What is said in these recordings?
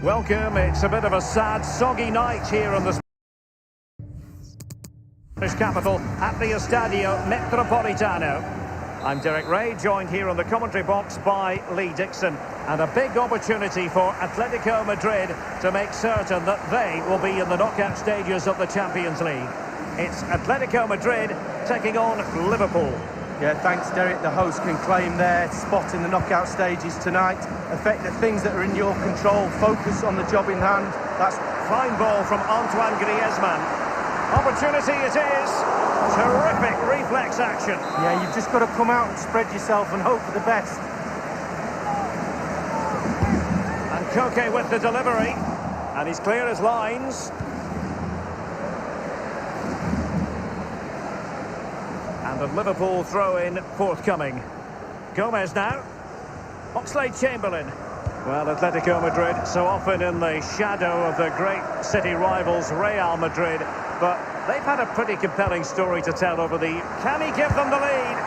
Welcome. It's a bit of a sad, soggy night here on the Spanish capital at the Estadio Metropolitano. I'm Derek Ray, joined here on the commentary box by Lee Dixon. And a big opportunity for Atletico Madrid to make certain that they will be in the knockout stages of the Champions League. It's Atletico Madrid taking on Liverpool. Yeah, thanks, Derek. The host can claim their spot in the knockout stages tonight. Affect the things that are in your control. Focus on the job in hand. That's fine ball from Antoine Griezmann. Opportunity it is. Terrific reflex action. Yeah, you've just got to come out and spread yourself and hope for the best. And Koke with the delivery. And he's clear as lines. And the Liverpool throw-in forthcoming. Gomez now. Oxlade-Chamberlain. Well, Atletico Madrid so often in the shadow of the great city rivals Real Madrid, but they've had a pretty compelling story to tell over the... Can he give them the lead?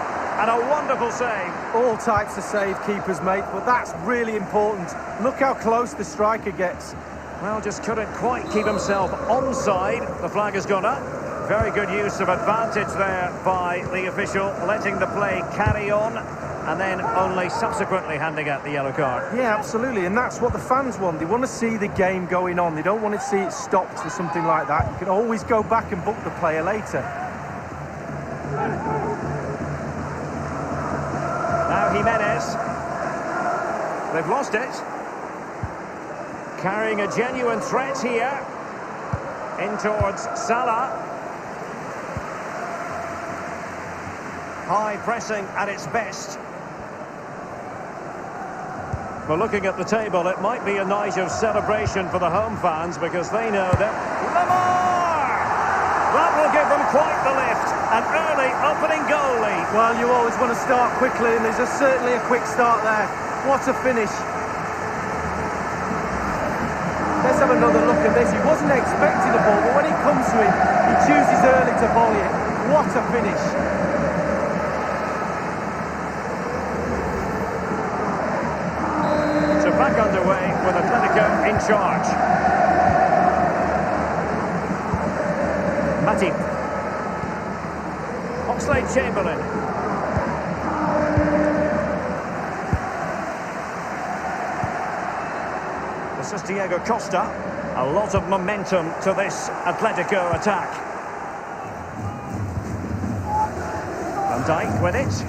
And a wonderful save. All types of save keepers, mate, but that's really important. Look how close the striker gets. Well, just couldn't quite keep himself onside. The flag has gone up. Very good use of advantage there by the official, letting the play carry on, and then only subsequently handing out the yellow card. Yeah, absolutely, and that's what the fans want. They want to see the game going on. They don't want to see it stopped for something like that. You can always go back and book the player later. Now Jimenez. They've lost it. Carrying a genuine threat here. In towards Salah. High pressing at its best. Well, looking at the table, it might be a night of celebration for the home fans because they know that Lamar! That will give them quite the lift. An early opening goal lead. Well, you always want to start quickly, and there's certainly a quick start there. What a finish. Let's have another look at this. He wasn't expecting the ball, but when it comes to him, he chooses early to volley it. What a finish. Back underway with Atletico in charge. Matip. Oxlade-Chamberlain. This is Diego Costa. A lot of momentum to this Atletico attack. Van Dijk with it.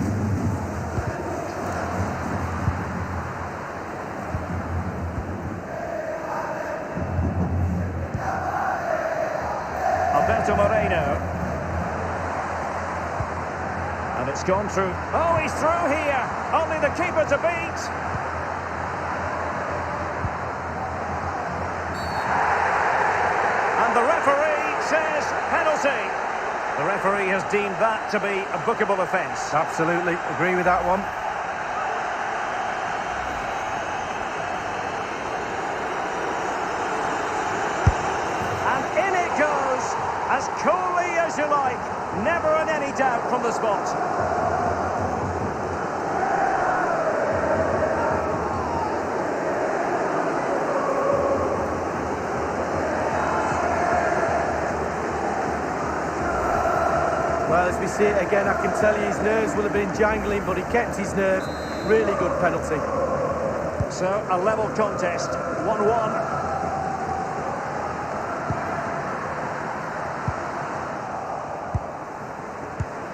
Moreno. And it's gone through. Oh, he's through here. Only the keeper to beat. And the referee says penalty. The referee has deemed that to be a bookable offence. Absolutely. Agree with that one. As coolly as you like, never in any doubt from the spot. Well, as we see it again, I can tell you his nerves will have been jangling, but he kept his nerve. Really good penalty. So, a level contest, 1-1.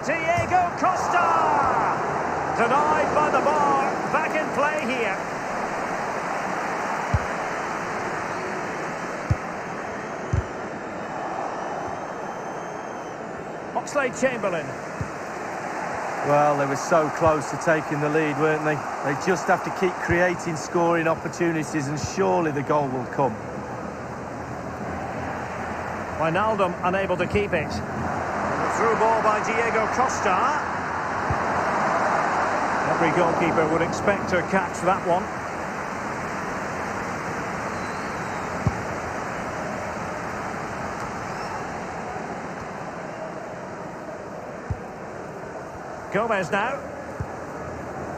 Diego Costa! Denied by the bar. Back in play here. Oxlade-Chamberlain. Well, they were so close to taking the lead, weren't they? They just have to keep creating scoring opportunities, and surely the goal will come. Wijnaldum unable to keep it. Through ball by Diego Costa. Every goalkeeper would expect to catch that one. Gomez now.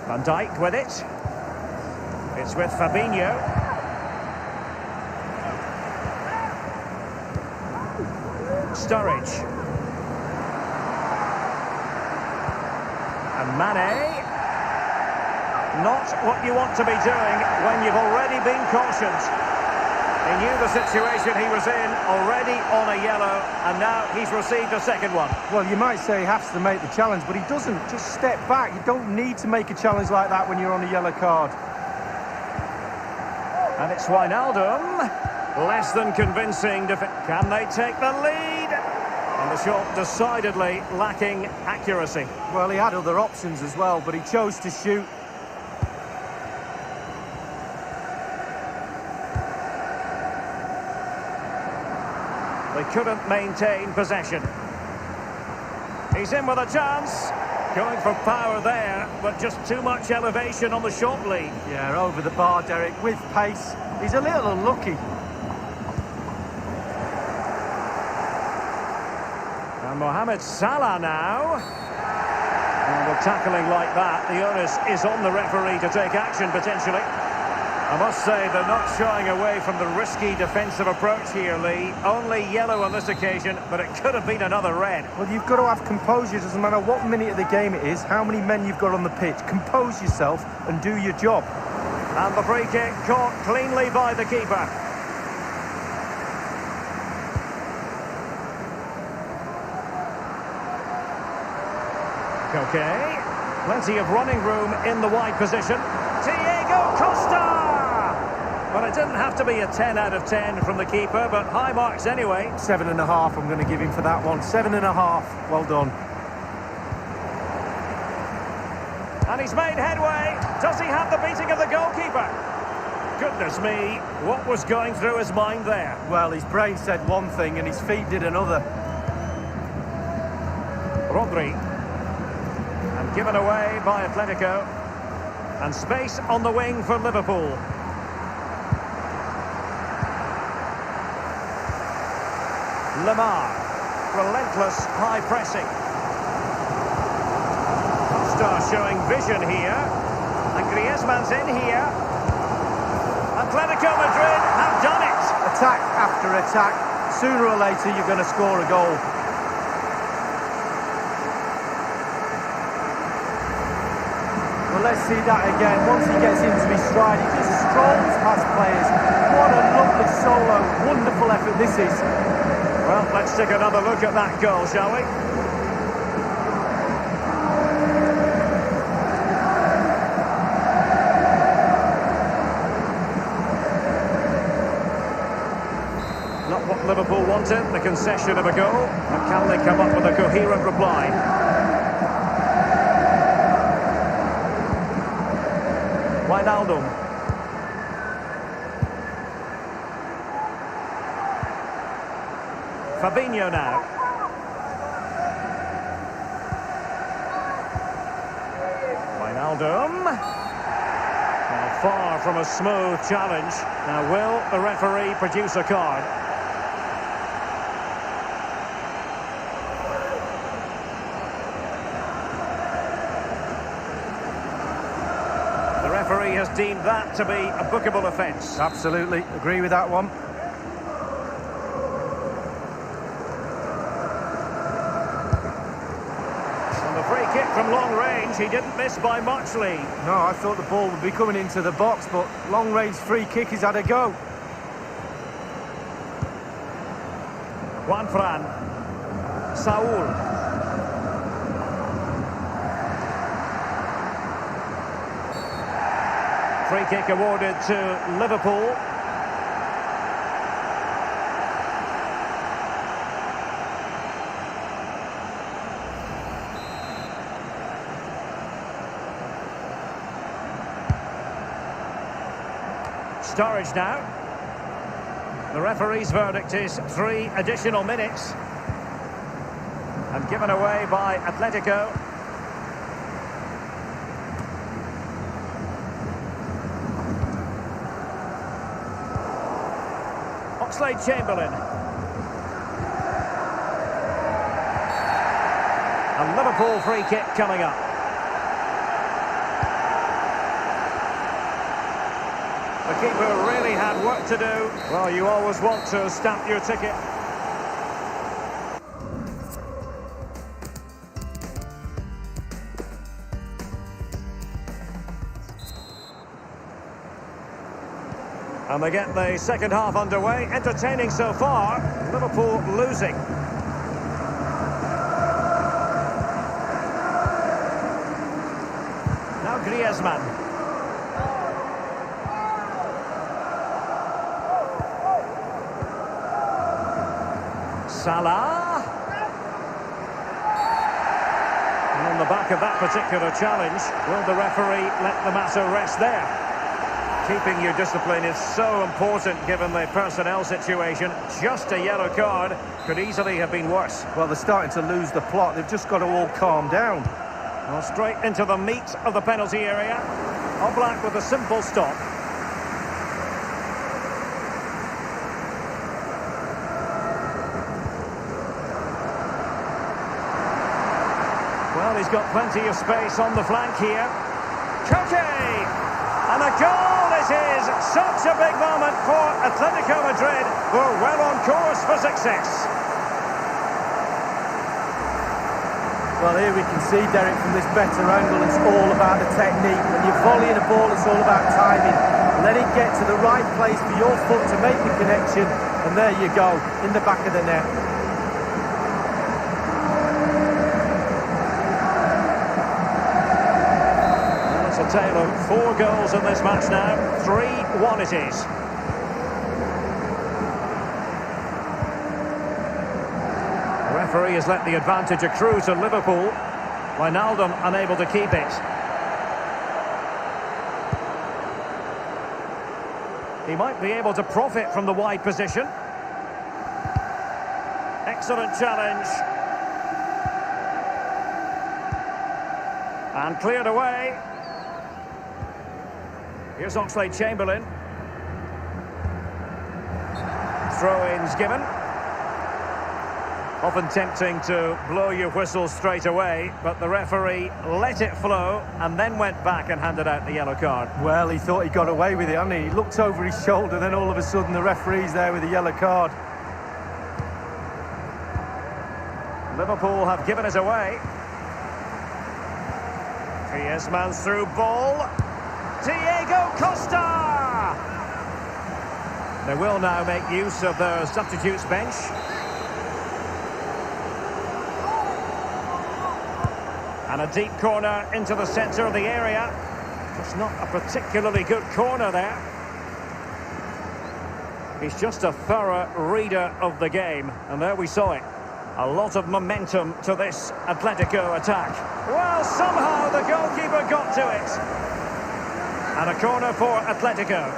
Van Dijk with it. It's with Fabinho. Sturridge. And Mane. Not what you want to be doing when you've already been cautioned. He knew the situation he was in, already on a yellow, and now he's received a second one. Well, you might say he has to make the challenge, but he doesn't. Just step back. You don't need to make a challenge like that when you're on a yellow card. And it's Wijnaldum. Less than convincing. Can they take the lead? And the shot decidedly lacking accuracy. Well, he had other options as well, but he chose to shoot. They couldn't maintain possession. He's in with a chance. Going for power there, but just too much elevation on the short lead. Yeah, over the bar, Derek, with pace. He's a little unlucky. And Mohamed Salah now. And with tackling like that, the onus is on the referee to take action, potentially. I must say they're not shying away from the risky defensive approach here, Lee. Only yellow on this occasion, but it could have been another red. Well, you've got to have composure. Doesn't matter what minute of the game it is, how many men you've got on the pitch. Compose yourself and do your job. And the free kick caught cleanly by the keeper. Okay, plenty of running room in the wide position. Diego Costa! Well, it didn't have to be a 10 out of 10 from the keeper, but high marks anyway. 7.5 I'm going to give him for that one. 7.5. Well done. And he's made headway. Does he have the beating of the goalkeeper? Goodness me, what was going through his mind there? Well, his brain said one thing and his feet did another. Rodri. And given away by Atletico. And space on the wing for Liverpool. Lamar. Relentless high pressing. Costa showing vision here. And Griezmann's in here. Atletico Madrid have done it. Attack after attack. Sooner or later you're going to score a goal. Well, let's see that again. Once he gets into his stride, he just strolls past players. What a lovely solo. Wonderful effort this is. Well, let's take another look at that goal, shall we? Not what Liverpool wanted, the concession of a goal. But can they come up with a coherent reply? Wijnaldum. Fabinho now. Wijnaldum. Well, far from a smooth challenge. Now, will the referee produce a card? The referee has deemed that to be a bookable offence. Absolutely. Agree with that one. Kick from long range, he didn't miss by much, Lee. No, I thought the ball would be coming into the box, but long-range free kick, he's had a go. Juan Fran. Saul. Free kick awarded to Liverpool. Sturridge now. The referee's verdict is 3 additional minutes. And given away by Atletico. Oxlade-Chamberlain. A Liverpool free kick coming up. The keeper really had work to do. Well, you always want to stamp your ticket. And they get the second half underway. Entertaining so far. Liverpool losing. Now Griezmann. Salah. And on the back of that particular challenge, will the referee let the matter rest there? Keeping your discipline is so important given the personnel situation. Just a yellow card could easily have been worse. Well, they're starting to lose the plot. They've just got to all calm down. Well, straight into the meat of the penalty area. Oblak with a simple stop. Well, he's got plenty of space on the flank here. Koke! And a goal it is! Such a big moment for Atletico Madrid, who are well on course for success. Well, here we can see, Derek, from this better angle, it's all about the technique. When you're volleying a ball, it's all about timing. Let it get to the right place for your foot to make the connection, and there you go, in the back of the net. It's a tale of 4 goals in this match now. 3-1 it is. The referee has let the advantage accrue to Liverpool. Wijnaldum unable to keep it. He might be able to profit from the wide position. Excellent challenge. And cleared away. Here's Oxlade-Chamberlain. Throw-ins given. Often tempting to blow your whistle straight away, but the referee let it flow and then went back and handed out the yellow card. Well, he thought he got away with it, hadn't he? He looked over his shoulder, then all of a sudden the referee's there with a yellow card. Liverpool have given it away. Griezmann's through ball. Diego Costa! They will now make use of their substitutes bench. And a deep corner into the centre of the area. It's not a particularly good corner there. He's just a thorough reader of the game. And there we saw it. A lot of momentum to this Atletico attack. Well, somehow the goalkeeper got to it. And a corner for Atletico.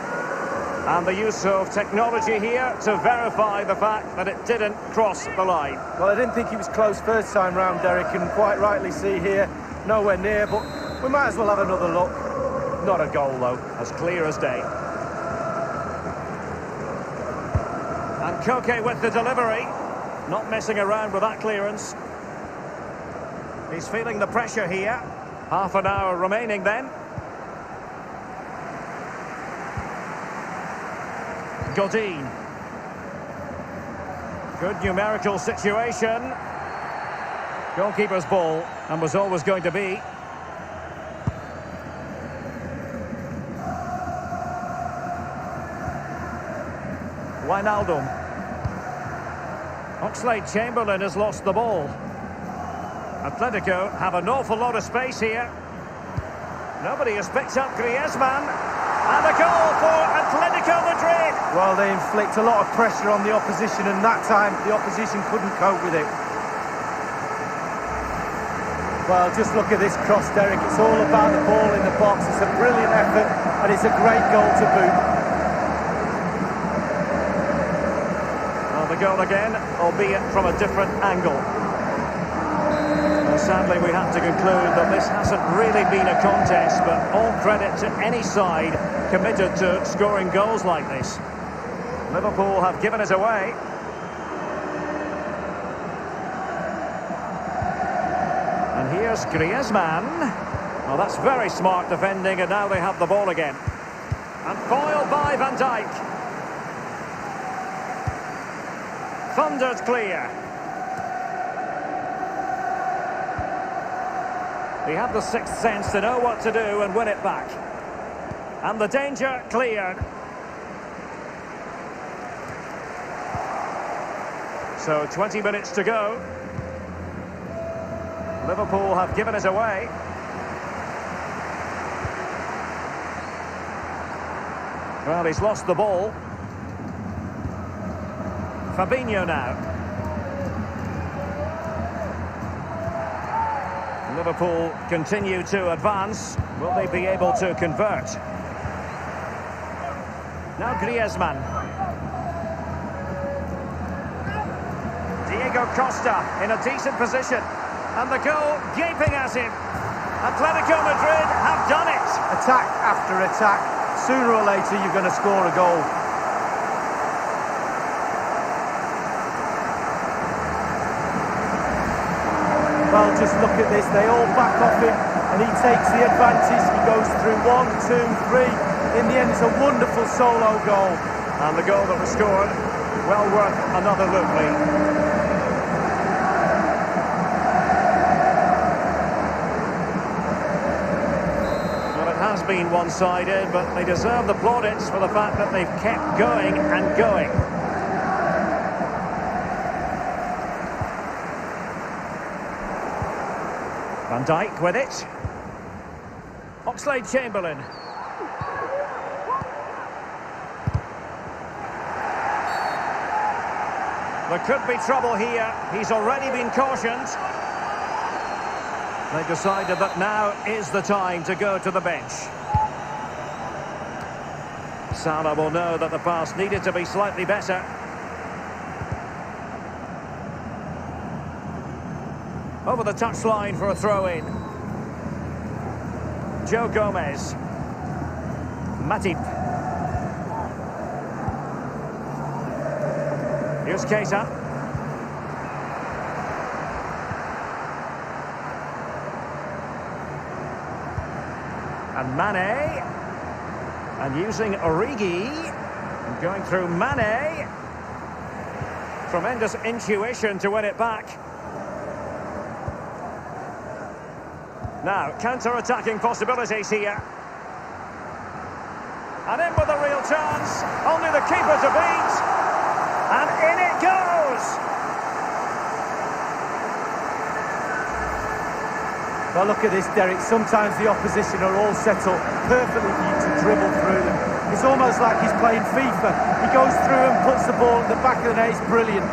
And the use of technology here to verify the fact that it didn't cross the line. Well, I didn't think he was close first time round, Derek, and quite rightly see here, nowhere near, but we might as well have another look. Not a goal, though. As clear as day. And Koke with the delivery. Not messing around with that clearance. He's feeling the pressure here. Half an hour remaining then. Godin. Good numerical situation. Goalkeeper's ball, and was always going to be. Wijnaldum. Oxlade-Chamberlain has lost the ball. Atletico have an awful lot of space here. Nobody has picked up Griezmann. And a goal for Atletico Madrid. Well, they inflict a lot of pressure on the opposition, and that time the opposition couldn't cope with it. Well, just look at this cross, Derek. It's all about the ball in the box. It's a brilliant effort, and it's a great goal to boot. Well, the goal again, albeit from a different angle. Well, sadly, we have to conclude that this hasn't really been a contest, but all credit to any side committed to scoring goals like this. Liverpool have given it away. And here's Griezmann. Well, that's very smart defending, and now they have the ball again. And foiled by Van Dijk. Thundered clear. He had the sixth sense to know what to do and win it back. And the danger cleared. So 20 minutes to go. Liverpool have given it away. Well, he's lost the ball. Fabinho now. Liverpool continue to advance. Will they be able to convert? Now Griezmann. Diego Costa in a decent position. And the goal gaping at him. Atletico Madrid have done it. Attack after attack. Sooner or later you're going to score a goal. Well, just look at this. They all back off him and he takes the advantage. He goes through 1, 2, 3. In the end, it's a wonderful solo goal. And the goal that was scored, well worth another look, Lee. Has been one-sided, but they deserve the plaudits for the fact that they've kept going and going. Van Dijk with it. Oxlade-Chamberlain. There could be trouble here. He's already been cautioned. They decided that now is the time to go to the bench. Salah will know that the pass needed to be slightly better. Over the touchline for a throw-in. Joe Gomez. Matip. Here's Keita. And Mane, and using Origi, and going through Mane. Tremendous intuition to win it back. Now, counter-attacking possibilities here. And in with a real chance, only the keeper to beat. And in it goes! Well, look at this, Derek. Sometimes the opposition are all set up perfectly for you to dribble through them. It's almost like he's playing FIFA. He goes through and puts the ball at the back of the net. It's brilliant.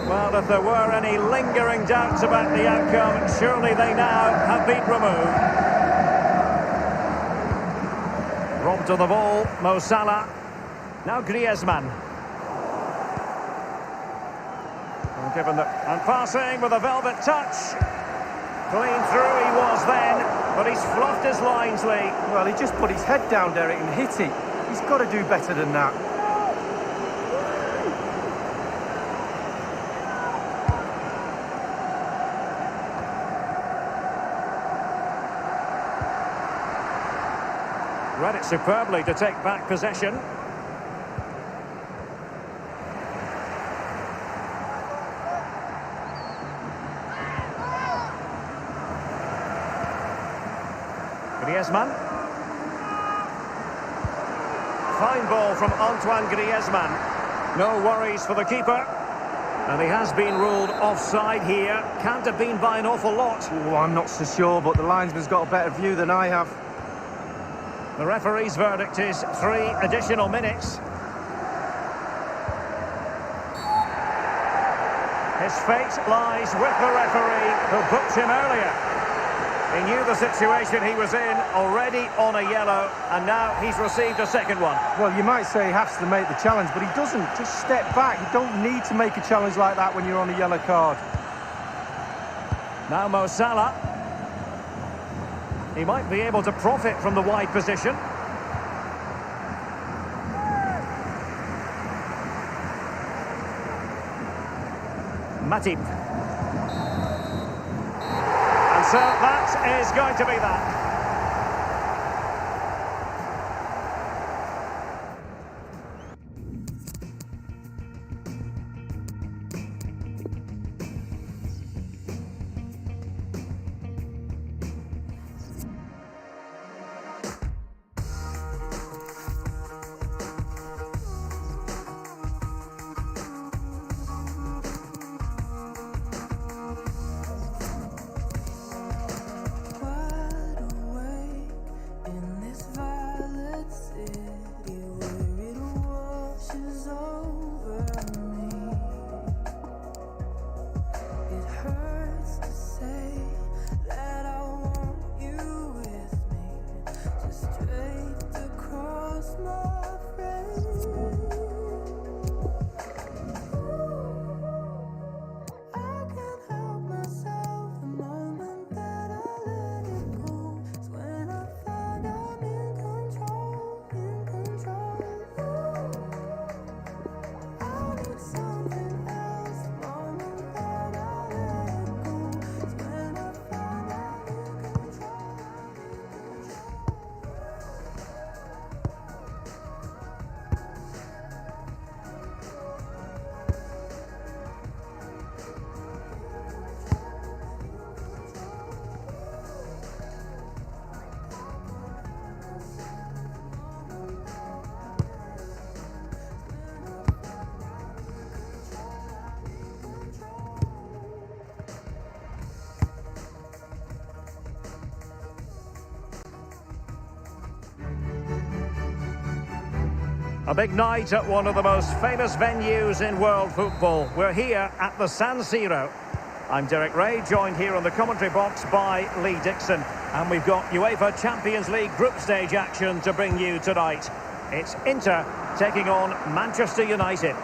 Well, if there were any lingering doubts about the outcome, surely they now have been removed. Robbed of the ball, Mo Salah. Now Griezmann. And passing with a velvet touch. Clean through he was then, but he's fluffed his lines, Lee. Well, he just put his head down, Derek, and hit it. He's got to do better than that. Read it superbly to take back possession. Griezmann. Fine ball from Antoine Griezmann. No worries for the keeper. And he has been ruled offside here. Can't have been by an awful lot. Oh, I'm not so sure, but the linesman's got a better view than I have. The referee's verdict is 3 additional minutes. His fate lies with the referee who booked him earlier. He knew the situation he was in, already on a yellow, and now he's received a second one. Well, you might say he has to make the challenge, but he doesn't. Just step back. You don't need to make a challenge like that when you're on a yellow card. Now Mo Salah. He might be able to profit from the wide position. Matip. And so that is going to be that. A big night at one of the most famous venues in world football. We're here at the San Siro. I'm Derek Ray, joined here on the commentary box by Lee Dixon. And we've got UEFA Champions League group stage action to bring you tonight. It's Inter taking on Manchester United.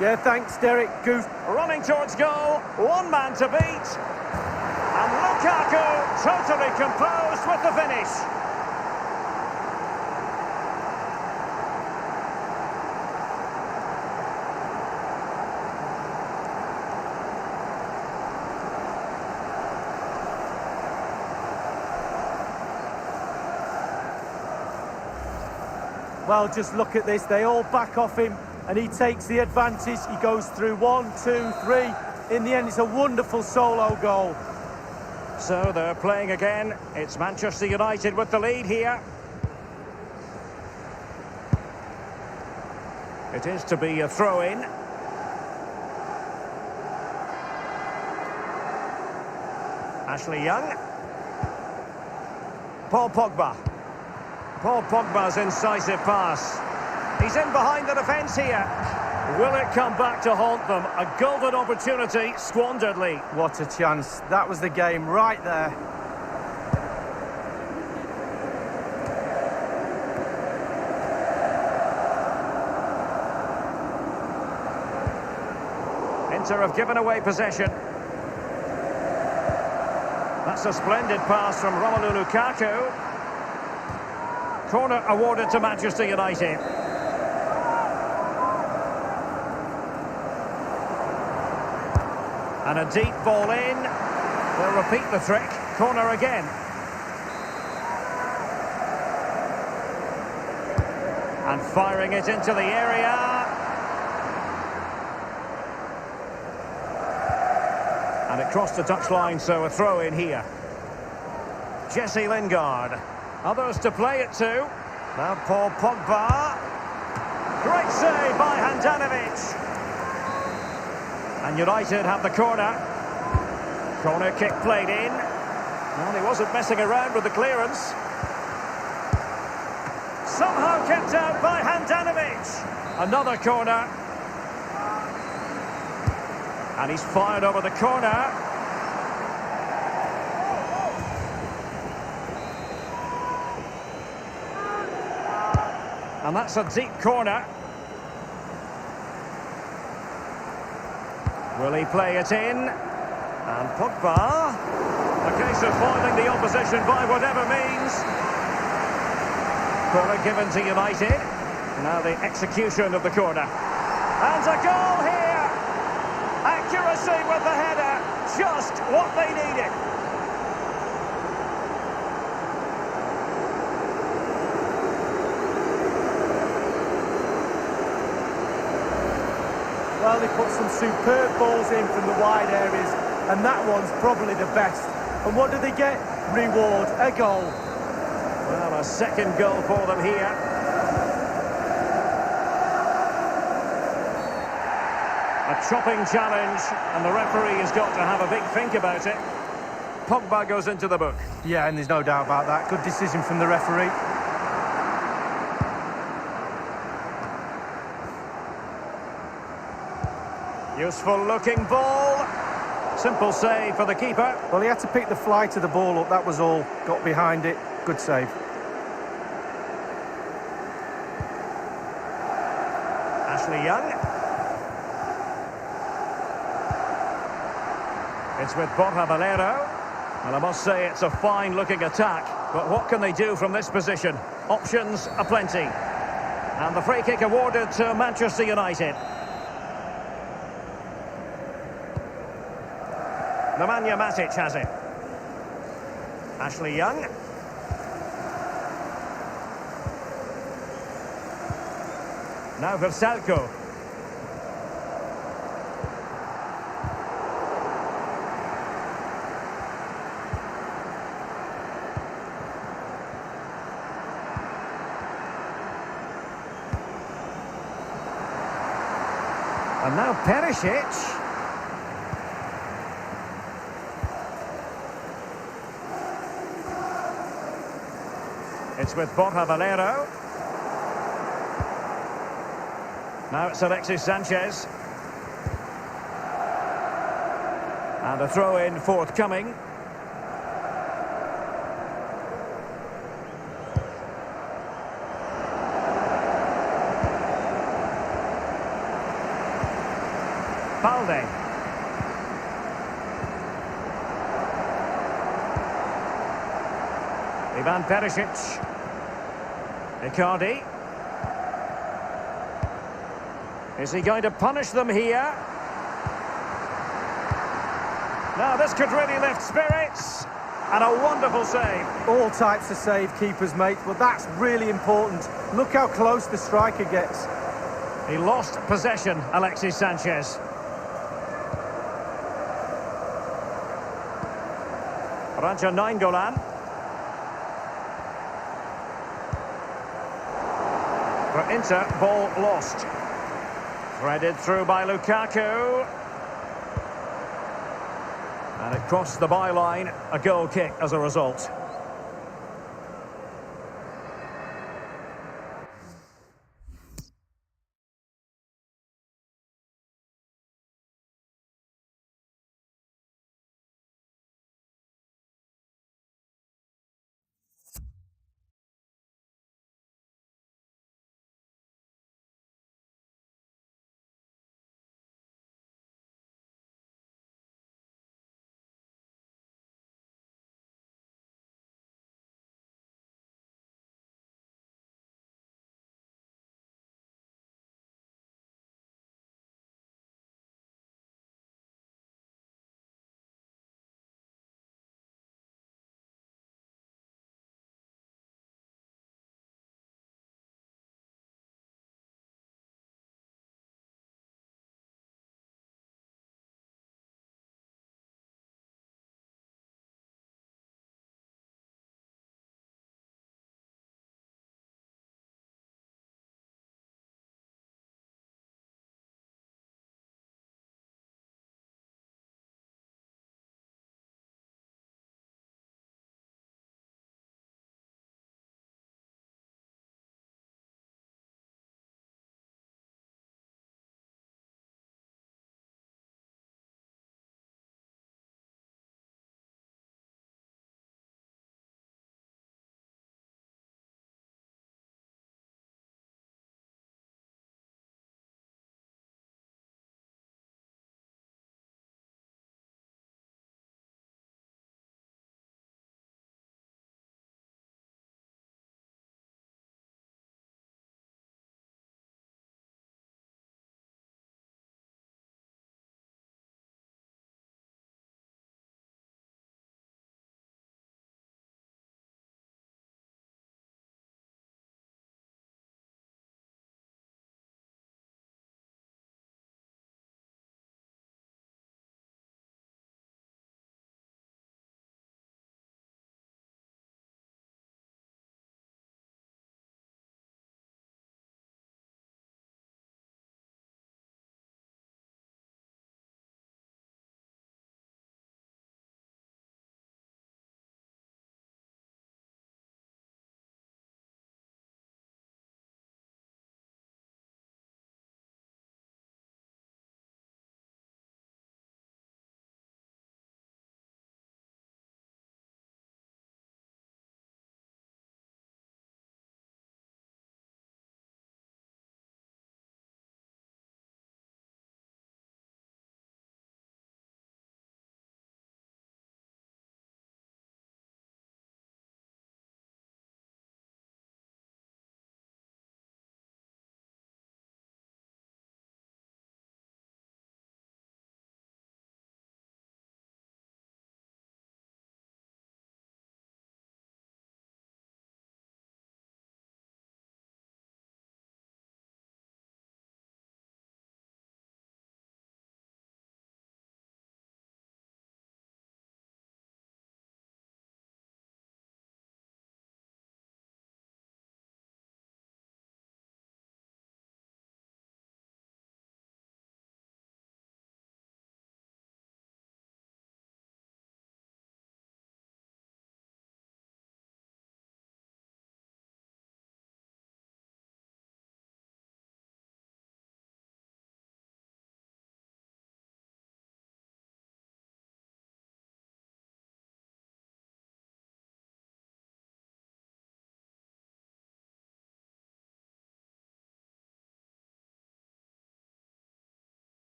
Yeah, thanks, Derek. Goof. Running towards goal, one man to beat. And Lukaku totally composed with the finish. Well, just look at this. They all back off him and he takes the advantage. He goes through 1, 2, 3. In the end, it's a wonderful solo goal. So they're playing again. It's Manchester United with the lead here. It is to be a throw-in. Ashley Young. Paul Pogba. Paul Pogba's incisive pass. He's in behind the defence here. Will it come back to haunt them? A golden opportunity squandered, Lee. What a chance. That was the game right there. Inter have given away possession. That's a splendid pass from Romelu Lukaku. Corner awarded to Manchester United. And a deep ball in. They'll repeat the trick. Corner again. And firing it into the area. And it crossed the touchline, so a throw in here. Jesse Lingard. Others to play it to. Now Paul Pogba. Great save by Handanovic. And United have the corner. Corner kick played in. Well, he wasn't messing around with the clearance. Somehow kept out by Handanovic. Another corner. And he's fired over the corner. And that's a deep corner. Will he play it in? And Pogba. A case of foiling the opposition by whatever means. Corner given to United. Now the execution of the corner. And a goal here. Accuracy with the header. Just what they needed. Well, they put some superb balls in from the wide areas, and that one's probably the best. And what do they get? Reward, a goal. Well, a second goal for them here. A chopping challenge, and the referee has got to have a big think about it. Pogba goes into the book. Yeah, and there's no doubt about that. Good decision from the referee. Useful looking ball. Simple save for the keeper. Well, he had to pick the flight of the ball up, that was all. Got behind it. Good save. Ashley Young. It's with Borja Valero. And I must say it's a fine looking attack. But what can they do from this position? Options aplenty. And the free kick awarded to Manchester United. Nemanja Matic has it. Ashley Young. Now Versalco. And now Perisic. It's with Borja Valero. Now it's Alexis Sanchez. And a throw-in forthcoming. Balde. Ivan Perisic. Icardi. Is he going to punish them here? Now this could really lift spirits. And a wonderful save. All types of save keepers make, but that's really important. Look how close the striker gets. He lost possession, Alexis Sanchez. Raja Nainggolan. For Inter, ball lost. Threaded through by Lukaku. And it crossed the byline, a goal kick as a result.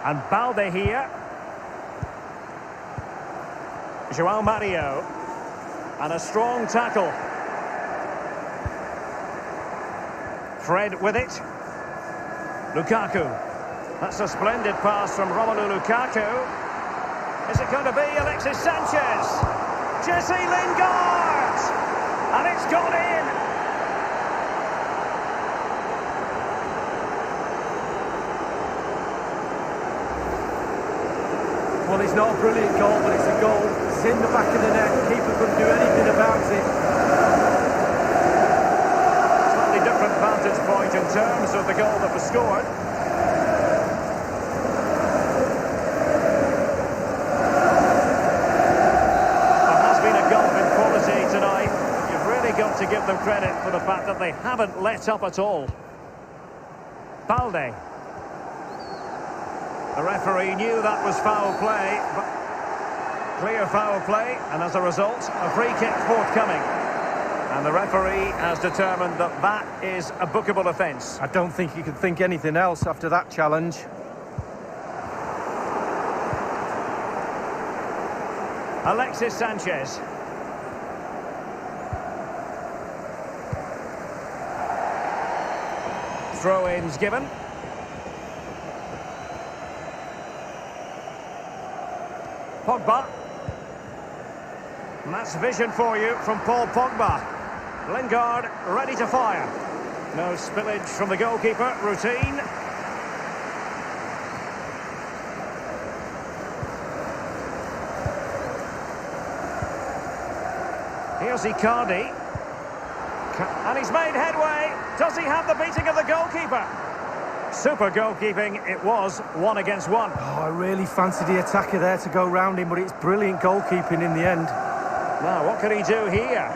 And Balde here. João Mario. And a strong tackle. Fred with it. Lukaku. That's a splendid pass from Romelu Lukaku. Is it going to be Alexis Sanchez? Jesse Lingard! And it's gone in! Well, it's not a brilliant goal, but it's a goal. It's in the back of the net. Keeper couldn't do anything about it. Slightly different vantage point in terms of the goal that was scored. There has been a gulf in quality tonight. You've really got to give them credit for the fact that they haven't let up at all. Balde. The referee knew that was foul play, but clear foul play, and as a result, a free kick forthcoming. And the referee has determined that that is a bookable offence. I don't think you could think anything else after that challenge. Alexis Sanchez. Throw-ins given. Pogba. And that's vision for you from Paul Pogba. Lingard ready to fire. No spillage from the goalkeeper. Routine. Here's Icardi. And he's made headway. Does he have the beating of the goalkeeper? Super goalkeeping, it was 1 against 1. Oh, I really fancied the attacker there to go round him, but it's brilliant goalkeeping in the end. Now, what can he do here?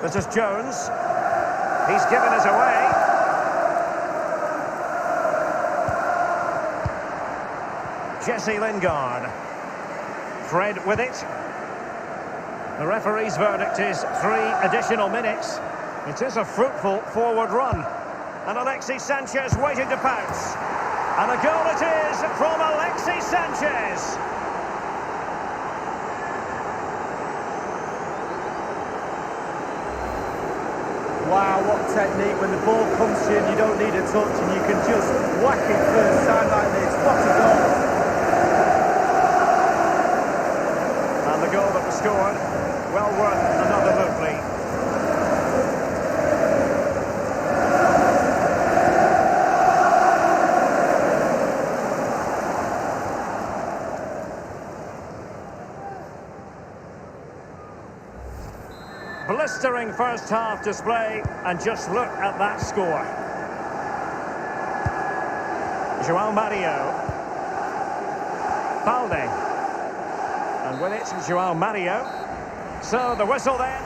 This is Jones. He's given us away. Jesse Lingard. Fred with it. The referee's verdict is 3 additional minutes. It is a fruitful forward run. And Alexis Sanchez waiting to pounce. And a goal it is from Alexis Sanchez. Wow, what technique. When the ball comes to you and you don't need a touch and you can just whack it first time like this. What a goal. And the goal that was scored, well worth another look, Lee. Blistering first half display, and just look at that score. João Mario. Balde. And with it, João Mario. So the whistle then.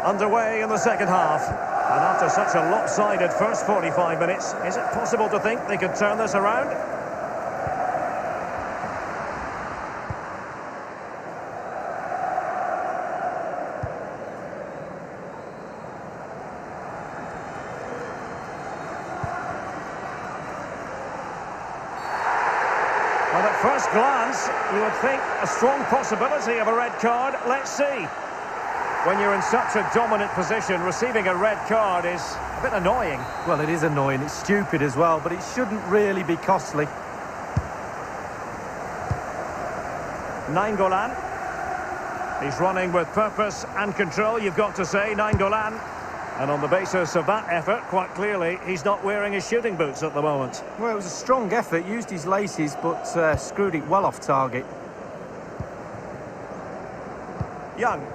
underway in the second half. And after such a lopsided first 45 minutes, is it possible to think they could turn this around? Well, at first glance, you would think a strong possibility of a red card. Let's see. When you're in such a dominant position, receiving a red card is a bit annoying. Well, it is annoying. It's stupid as well, but it shouldn't really be costly. Nainggolan. He's running with purpose and control, you've got to say, Nainggolan. And on the basis of that effort, quite clearly, he's not wearing his shooting boots at the moment. Well, it was a strong effort, used his laces, but screwed it well off target. Young.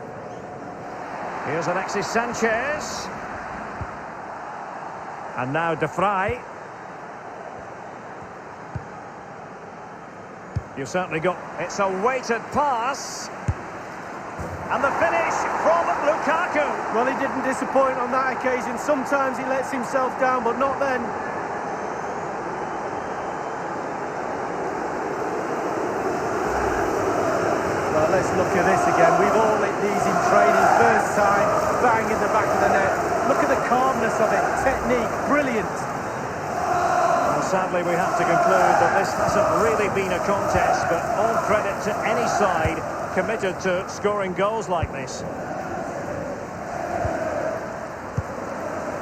Here's Alexis Sanchez. And now De Vrij. You've certainly got... It's a weighted pass. And the finish from Lukaku. Well, he didn't disappoint on that occasion. Sometimes he lets himself down, but not then. Well, let's look at this again. We've all lit these in training. First time, bang in the back of the net. Look at the calmness of it. Technique, brilliant. Well, sadly, we have to conclude that this hasn't really been a contest, but all credit to any side committed to scoring goals like this.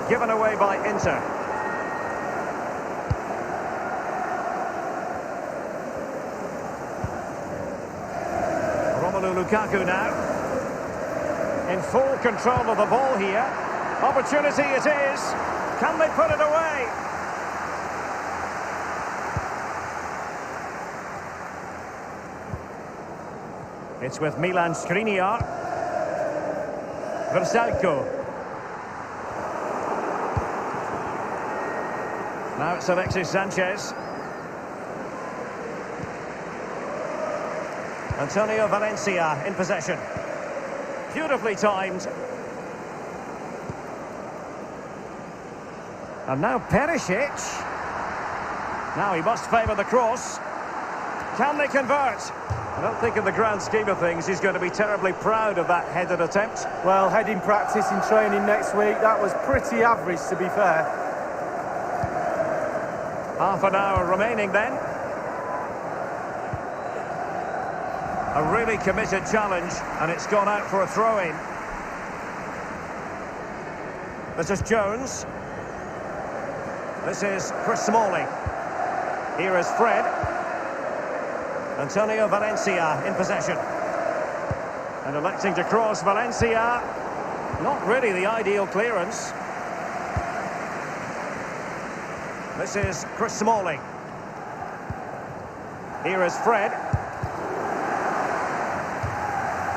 Given away by Inter. Romelu Lukaku now. In full control of the ball here. Opportunity it is. Can they put it away? It's with Milan Skriniar. Vrsaljko. Now it's Alexis Sanchez. Antonio Valencia in possession. Beautifully timed. And now Perisic. Now he must favour the cross. Can they convert? I don't think in the grand scheme of things he's going to be terribly proud of that headed attempt. Well, heading practice in training next week, that was pretty average, to be fair. Half an hour remaining then. A really committed challenge, and it's gone out for a throw-in. This is Jones. This is Chris Smalling. Here is Fred. Antonio Valencia in possession. And electing to cross Valencia. Not really the ideal clearance. This is Chris Smalling. Here is Fred.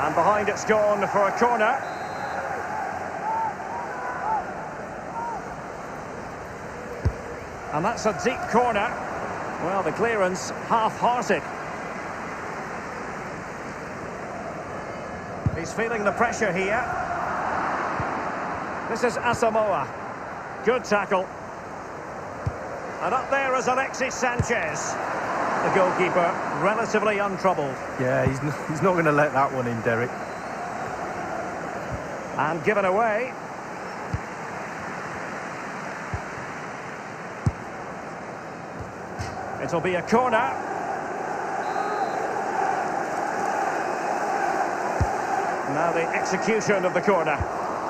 And behind it's gone for a corner. And that's a deep corner. Well, the clearance half-hearted. He's feeling the pressure here. This is Asamoah. Good tackle. And up there is Alexis Sanchez. The goalkeeper, relatively untroubled. Yeah, he's not going to let that one in, Derek. And given away. It'll be a corner. Now the execution of the corner.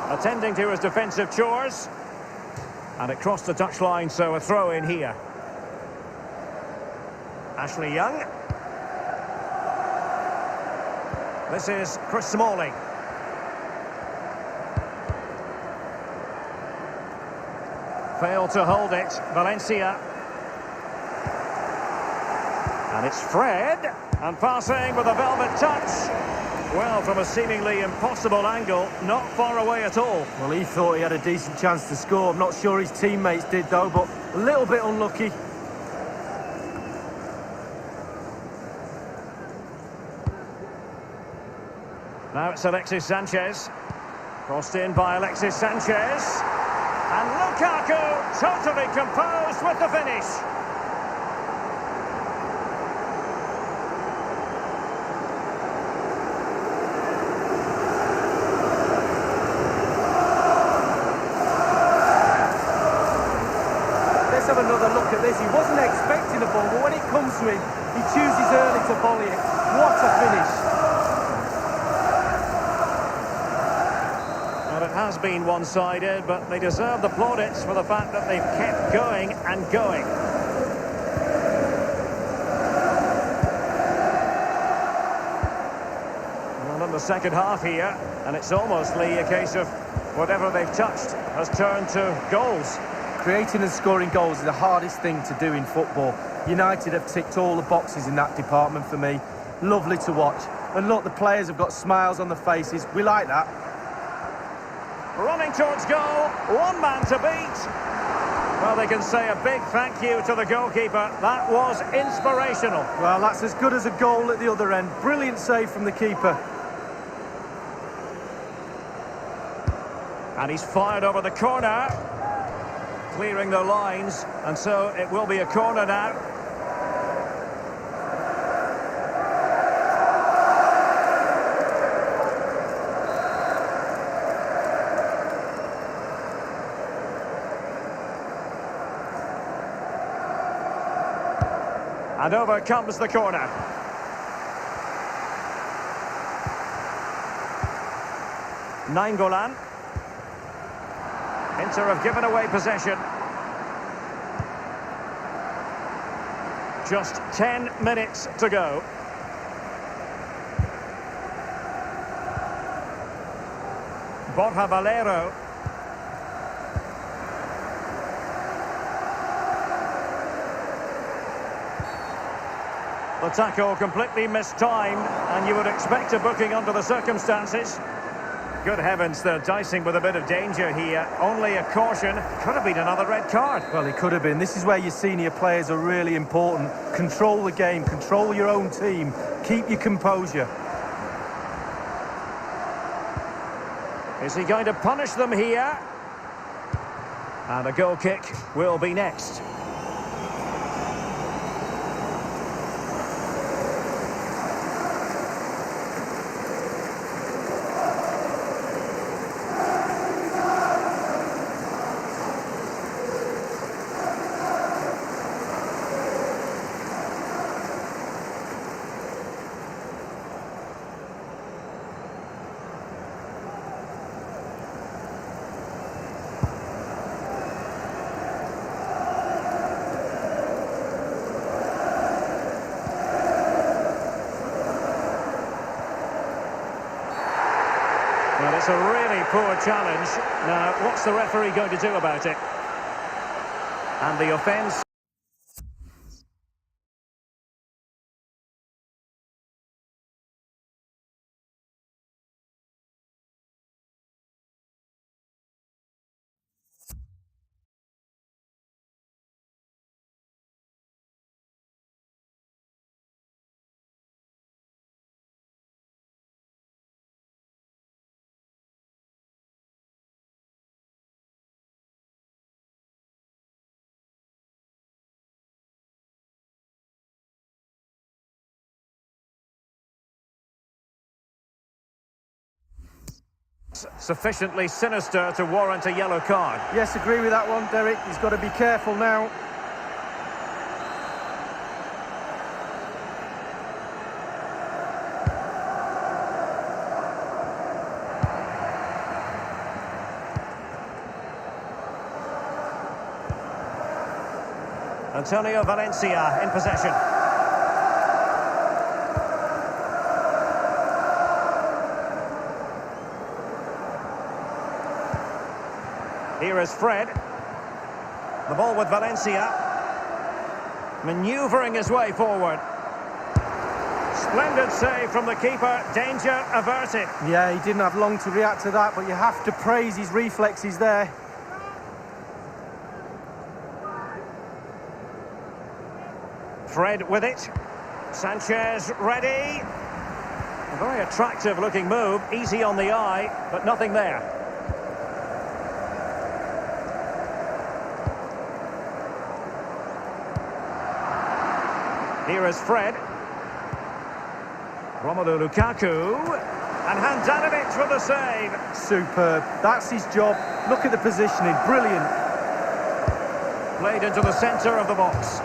Attending to his defensive chores. And it crossed the touchline, so a throw in here. Ashley Young. This is Chris Smalling. Failed to hold it, Valencia. And it's Fred. And passing with a velvet touch. Well, from a seemingly impossible angle, not far away at all. Well, he thought he had a decent chance to score. I'm not sure his teammates did, though, but a little bit unlucky. Now it's Alexis Sanchez. Crossed in by Alexis Sanchez. And Lukaku, totally composed with the finish. Let's have another look at this. He wasn't expecting a ball, but when it comes to him, he chooses early to volley it. What a finish. Well, it has been one-sided, but they deserve the plaudits for the fact that they've kept going and going. Well, in the second half here, and it's almostly a case of whatever they've touched has turned to goals. Creating and scoring goals is the hardest thing to do in football. United have ticked all the boxes in that department for me. Lovely to watch. And look, the players have got smiles on their faces. We like that. Running towards goal, one man to beat. Well, they can say a big thank you to the goalkeeper. That was inspirational. Well, that's as good as a goal at the other end. Brilliant save from the keeper. And he's fired over the corner, clearing the lines, and so it will be a corner now. And over comes the corner. Nainggolan. Inter have given away possession. Just 10 minutes to go. Borja Valero. The tackle completely mistimed, and you would expect a booking under the circumstances. Good heavens, they're dicing with a bit of danger here. Only a caution. Could have been another red card. Well, it could have been. This is where your senior players are really important. Control the game, control your own team, keep your composure. Is he going to punish them here? And a goal kick will be next. Well, it's a really poor challenge. Now, what's the referee going to do about it? And the offence... sufficiently sinister to warrant a yellow card. Yes, agree with that one, Derek. He's got to be careful now. Antonio Valencia in possession. Here is Fred. The ball with Valencia. Manoeuvring his way forward. Splendid save from the keeper. Danger averted. Yeah, he didn't have long to react to that, but you have to praise his reflexes there. Fred with it. Sanchez ready. A very attractive looking move. Easy on the eye, but nothing there. Here is Fred. Romelu Lukaku. And Handanovic with the save. Superb. That's his job. Look at the positioning. Brilliant. Played into the centre of the box.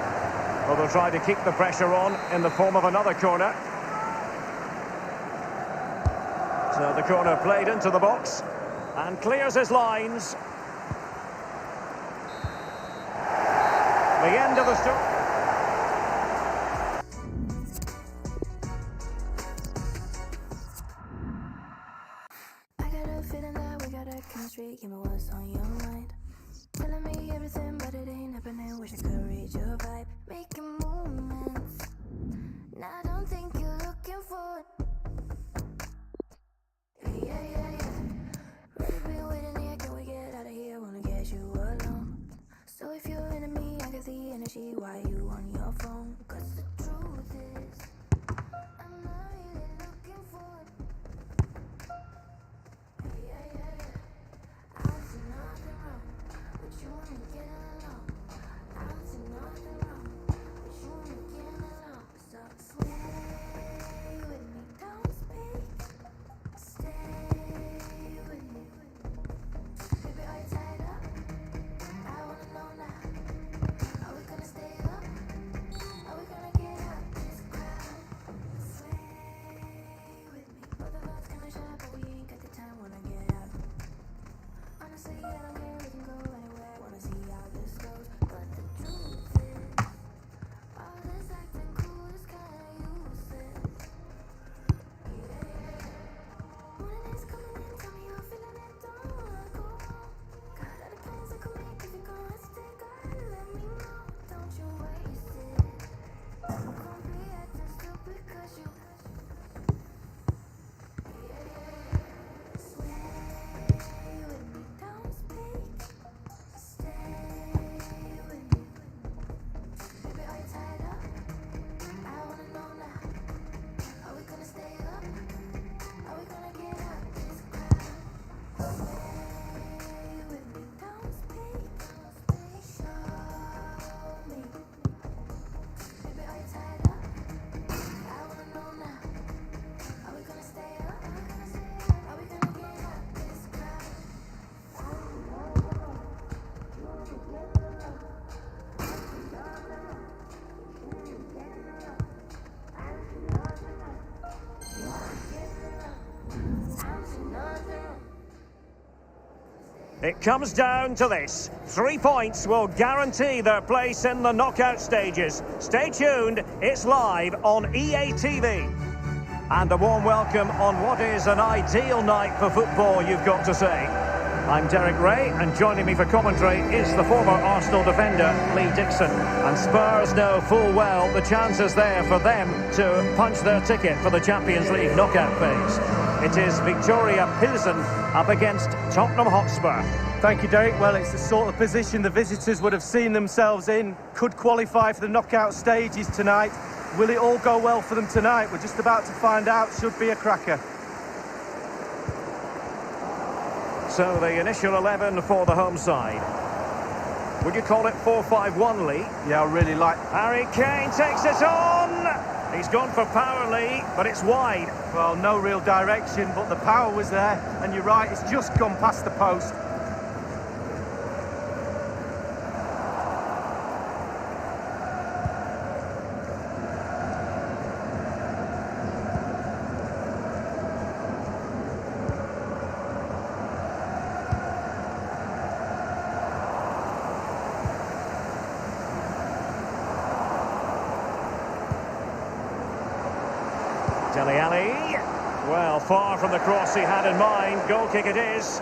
Well, they'll try to keep the pressure on in the form of another corner. So the corner played into the box and clears his lines. The end of the story. I got a feeling that we got a chemistry. Give me what's on your mind. Telling me everything, but it ain't happening. Wish I could read your vibe. Making movements. Now I don't think you're looking for it. Yeah. Really been waiting here. Can we get out of here? Wanna get you alone. So if you're into me, I got the energy. Why you on your phone? 'Cause the truth is, I'm not really looking for it. Yeah. I don't see nothing wrong with you and getting along. I don't see nothing wrong with you and getting along. So sway with me, don't speak. Stay with me. Baby, are you tied up? I wanna know now. Are we gonna stay up? Are we gonna get out this crowd? Sway with me. Both of us kinda shy, but we ain't got the time. Wanna get out. Honestly, I don't care. We can go anywhere. Wanna see how this goes. But the truth is, all this acting cool is kinda useless. Yeah. Morning is coming in. Tell me you're feeling it. Don't wanna go. Got other plans I could make if you're gonna stay. Gotta let me know. Don't you waste it. Don't be acting stupid 'cause you. Sway with me, don't speak. Stay with me. Baby, are you tied up? I wanna know now. Are we gonna stay up? Are we gonna get out this crowd? Sway with me, don't speak. Show me. Baby, are you tied up? I wanna know now. Are we gonna stay up? Are we gonna get out this crowd? It comes down to this. 3 points will guarantee their place in the knockout stages. Stay tuned, it's live on EA TV. And a warm welcome on what is an ideal night for football, you've got to say. I'm Derek Ray, and joining me for commentary is the former Arsenal defender, Lee Dixon. And Spurs know full well the chances there for them to punch their ticket for the Champions League knockout phase. It is Victoria Pilsen up against Tottenham Hotspur. Thank you, Derek. Well, it's the sort of position the visitors would have seen themselves in. Could qualify for the knockout stages tonight. Will it all go well for them tonight? We're just about to find out. Should be a cracker. So the initial 11 for the home side. Would you call it 4-5-1, Lee? Yeah, I really like. Harry Kane takes it on! He's gone for power, Lee, but it's wide. Well, no real direction, but the power was there. And you're right, it's just gone past the post. Dele Alli. Well, far from the cross he had in mind. Goal kick it is.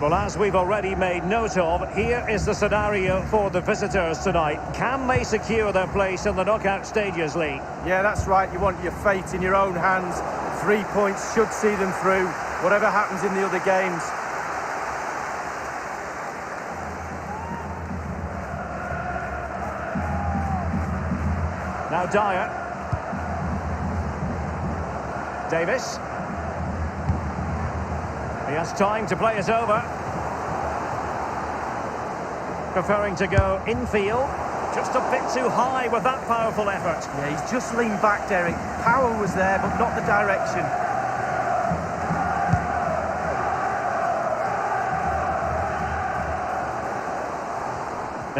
Well, as we've already made note of, here is the scenario for the visitors tonight. Can they secure their place in the knockout stages, Lee? Yeah, that's right. You want your fate in your own hands. 3 points should see them through, whatever happens in the other games. Now Dyer. has time to play it over. Preferring to go infield. Just a bit too high with that powerful effort. Yeah, he's just leaned back, Derek. Power was there, but not the direction.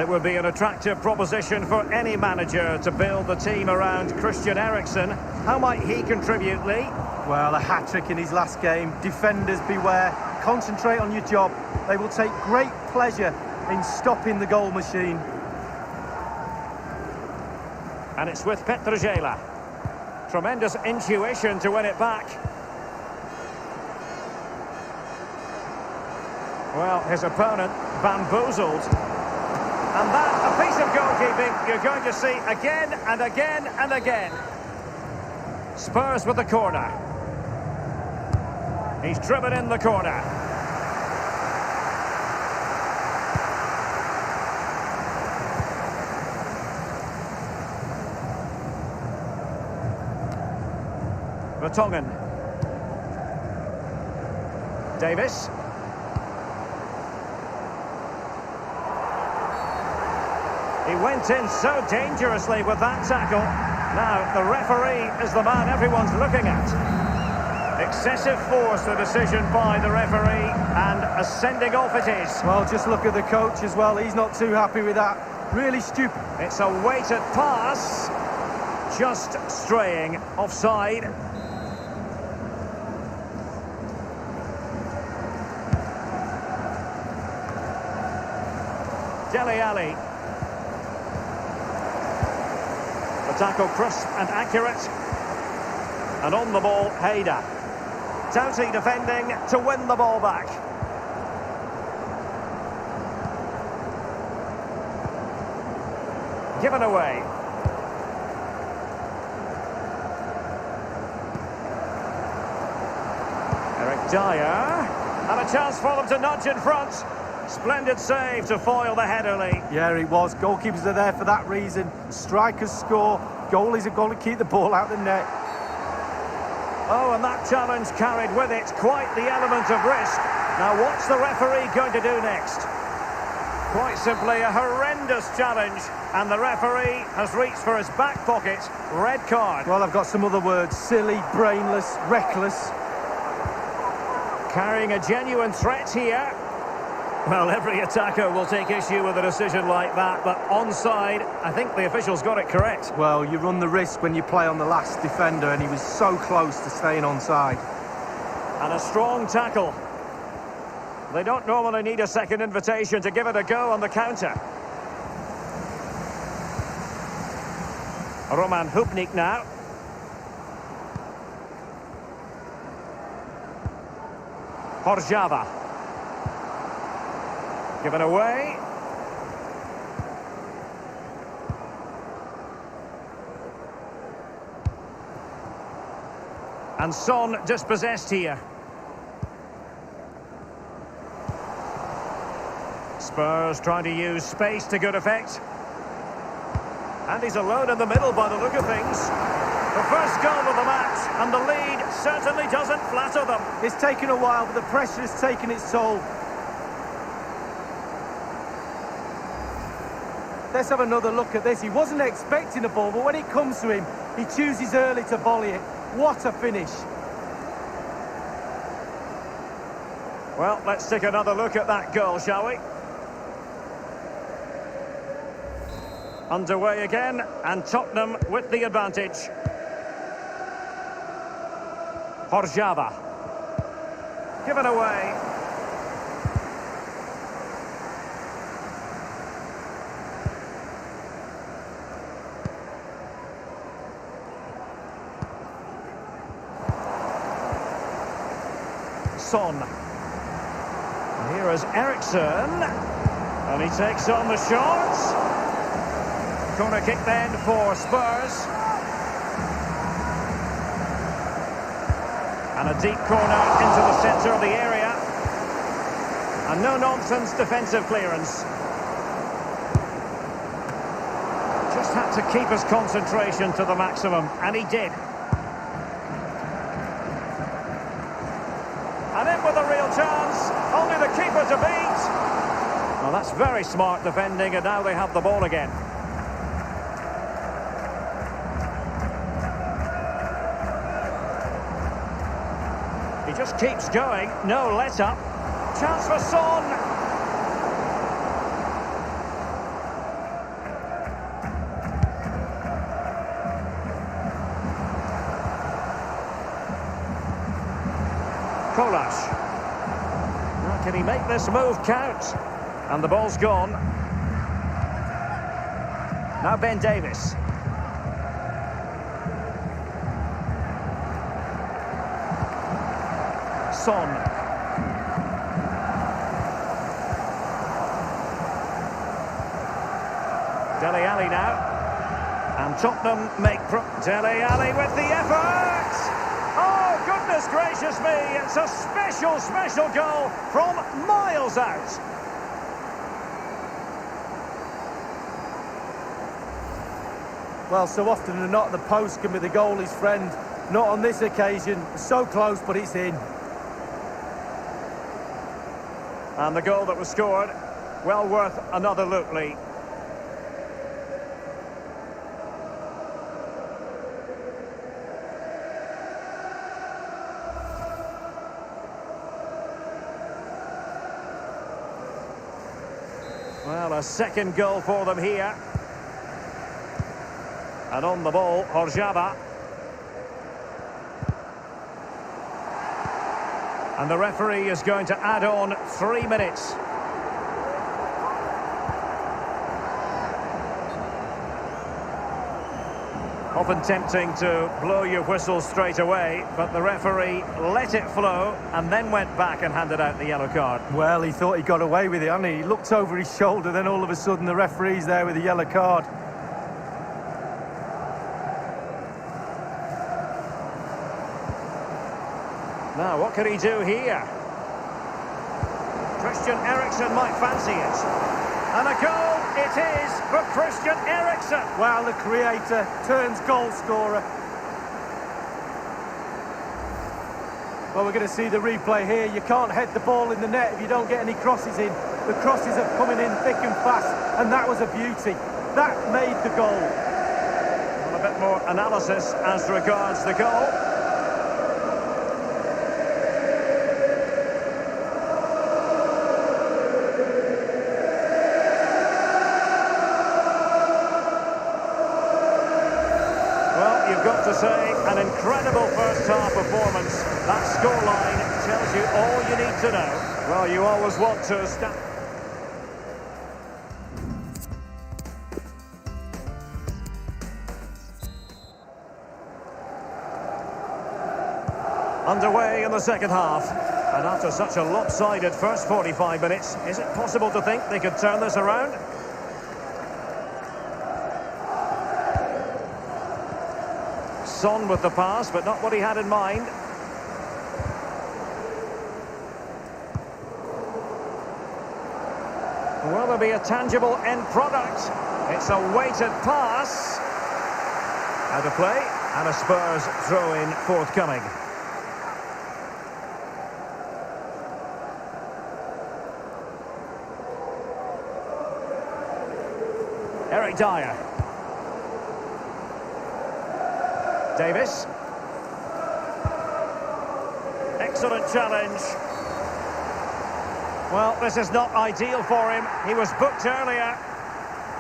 It would be an attractive proposition for any manager to build the team around Christian Eriksen. How might he contribute, Lee? Well, a hat-trick in his last game. Defenders, beware. Concentrate on your job. They will take great pleasure in stopping the goal machine. And it's with Petrogela. Tremendous intuition to win it back. Well, his opponent bamboozled. And that, a piece of goalkeeping you're going to see again and again and again. Spurs with the corner. He's driven in the corner. Vertonghen. Davis. He went in so dangerously with that tackle. Now, the referee is the man everyone's looking at. Excessive force, the decision by the referee, and a sending off it is. Well, just look at the coach as well. He's not too happy with that. Really stupid. It's a weighted pass. Just straying offside. Dele Alli. The tackle crisp and accurate. And on the ball, Hayda. Doughty defending to win the ball back. Given away. Eric Dyer. And a chance for them to nudge in front. Splendid save to foil the header, Lee. Yeah, it was. Goalkeepers are there for that reason. Strikers score. Goalies have got to keep the ball out the net. Oh, and that challenge carried with it quite the element of risk. Now, what's the referee going to do next? Quite simply, a horrendous challenge. And the referee has reached for his back pocket. Red card. Well, I've got some other words. Silly, brainless, reckless. Carrying a genuine threat here. Well, every attacker will take issue with a decision like that, but onside, I think the officials got it correct. Well, you run the risk when you play on the last defender, and he was so close to staying onside. And a strong tackle. They don't normally need a second invitation to give it a go on the counter. Roman Hupnik now. Horjava. Given away. And Son dispossessed here. Spurs trying to use space to good effect. And he's alone in the middle by the look of things. The first goal of the match, and the lead certainly doesn't flatter them. It's taken a while, but the pressure has taken its toll. Let's have another look at this. He wasn't expecting the ball, but when it comes to him, he chooses early to volley it. What a finish. Well, let's take another look at that goal, shall we? Underway again, and Tottenham with the advantage. Horjava. Given away. Son. And here is Eriksen. And he takes on the shot. Corner kick then for Spurs. And a deep corner into the centre of the area. And no-nonsense defensive clearance. Just had to keep his concentration to the maximum, and he did. And in with a real chance. keeper to beat. Well, that's very smart defending, and now they have the ball again. He just keeps going, no let up. Chance for Son. Kolas. Now, can he make this move count? And the ball's gone. Now Ben Davies. Son. Dele Alli now. And Tottenham make... Dele Alli with the effort! Oh, goodness gracious me! It's a special, special goal from miles out. Well, so often than not, the post can be the goalie's friend. Not on this occasion. So close, but it's in. And the goal that was scored, well worth another look, Lee. Well, a second goal for them here. And on the ball, Horjava. And the referee is going to add on 3 minutes. Often tempting to blow your whistle straight away, but the referee let it flow and then went back and handed out the yellow card. Well, he thought he got away with it, hadn't he? He looked over his shoulder, then all of a sudden the referee's there with a yellow card. Now, what can he do here? Christian Eriksen might fancy it. And a goal it is for Christian Eriksen. Well, the creator turns goal scorer. Well, we're going to see the replay here. You can't head the ball in the net if you don't get any crosses in. The crosses are coming in thick and fast, and that was a beauty. That made the goal. Well, a bit more analysis as regards the goal. You've got to say, an incredible first-half performance. That scoreline tells you all you need to know. Well, you always want to stand... Underway in the second half. And after such a lopsided first 45 minutes, is it possible to think they could turn this around? Son with the pass, but not what he had in mind. Will there be a tangible end product? It's a weighted pass. Out of play, and a Spurs throw-in forthcoming. Eric Dyer. Davis. Excellent challenge. Well, this is not ideal for him. He was booked earlier.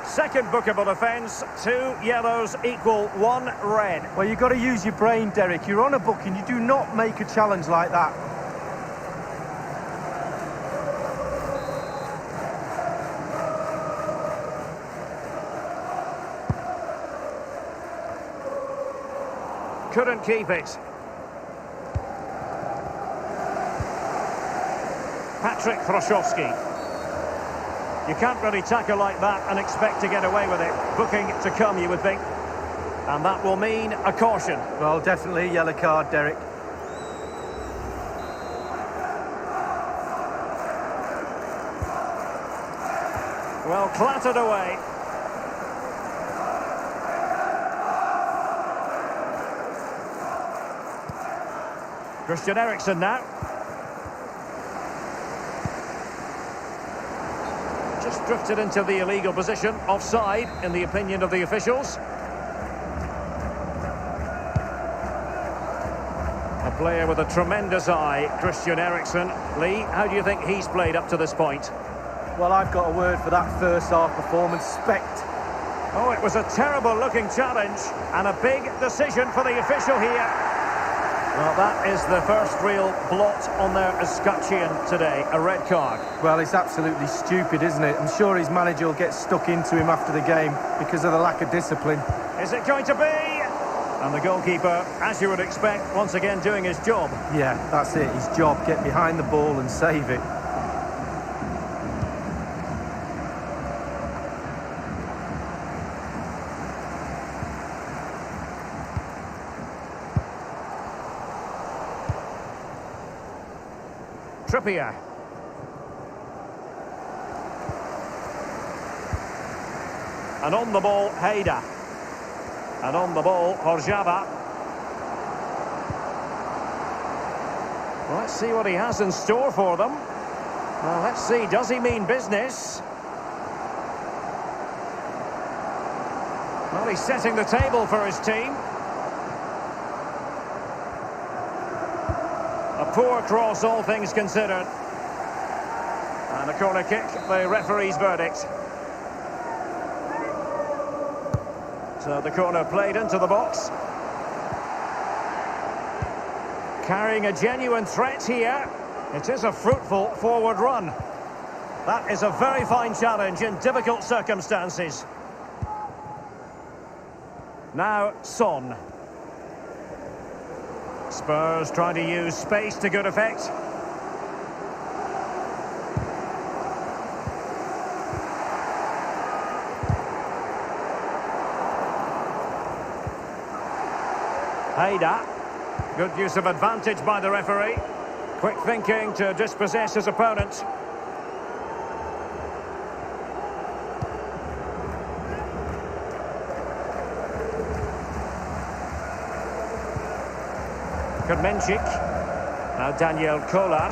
Second bookable offence. 2 yellows equal 1 red. Well, you've got to use your brain, Derek. You're on a booking. You do not make a challenge like that. Couldn't keep it. Patrick Throszowski. You can't really tackle like that and expect to get away with it. Booking to come, you would think. And that will mean a caution. Well, definitely a yellow card, Derek. Well, clattered away. Christian Eriksen now. just drifted into the illegal position, offside in the opinion of the officials. A player with a tremendous eye, Christian Eriksen. Lee, how do you think he's played up to this point? Well, I've got a word for that first half performance. Spect. Oh, it was a terrible looking challenge and a big decision for the official here. Well, that is the first real blot on their escutcheon today, a red card. Well, it's absolutely stupid, isn't it? I'm sure his manager will get stuck into him after the game because of the lack of discipline. Is it going to be? And the goalkeeper, as you would expect, once again doing his job. Yeah, that's it, his job. Get behind the ball and save it. Trippier. And on the ball, Haida. And on the ball, Horjava. Well, let's see what he has in store for them. Well, let's see, does he mean business? Well, he's setting the table for his team. A poor cross, all things considered. And a corner kick, the referee's verdict. So the corner played into the box. Carrying a genuine threat here. It is a fruitful forward run. That is a very fine challenge in difficult circumstances. Now, Son. Spurs trying to use space to good effect. Haida. Good use of advantage by the referee. Quick thinking to dispossess his opponent. Kermenchik. Now Daniel Kolar.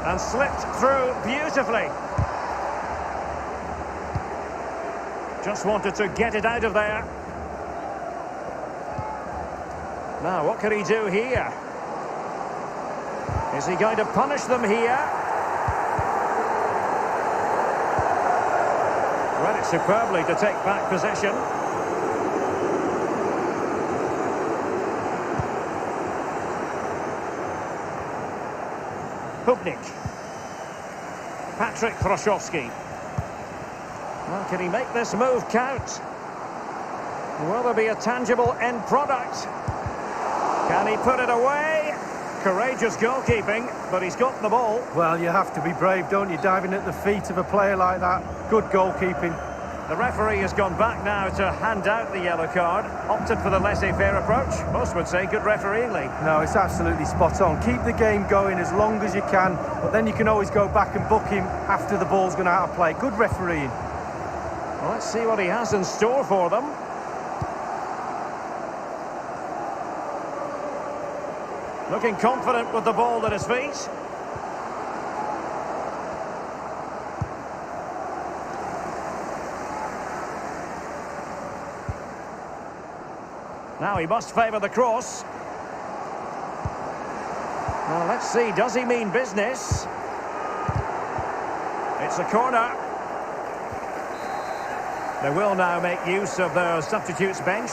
And slipped through beautifully. Just wanted to get it out of there. Now, what can he do here? Is he going to punish them here? Read it superbly to take back possession. Pubnik. Patrick Hroszowski. Well, can he make this move count? Will there be a tangible end product? Can he put it away? Courageous goalkeeping, but he's got the ball. Well, you have to be brave, don't you, diving at the feet of a player like that. Good goalkeeping. The referee has gone back now to hand out the yellow card. Opted for the laissez-faire approach. Most would say good refereeing, Lee. No, it's absolutely spot on. Keep the game going as long as you can, but then you can always go back and book him after the ball's gone out of play. Good refereeing. Well, let's see what he has in store for them. Looking confident with the ball at his feet. Now he must favour the cross. Well, let's see, does he mean business? It's a corner. They will now make use of their substitutes bench.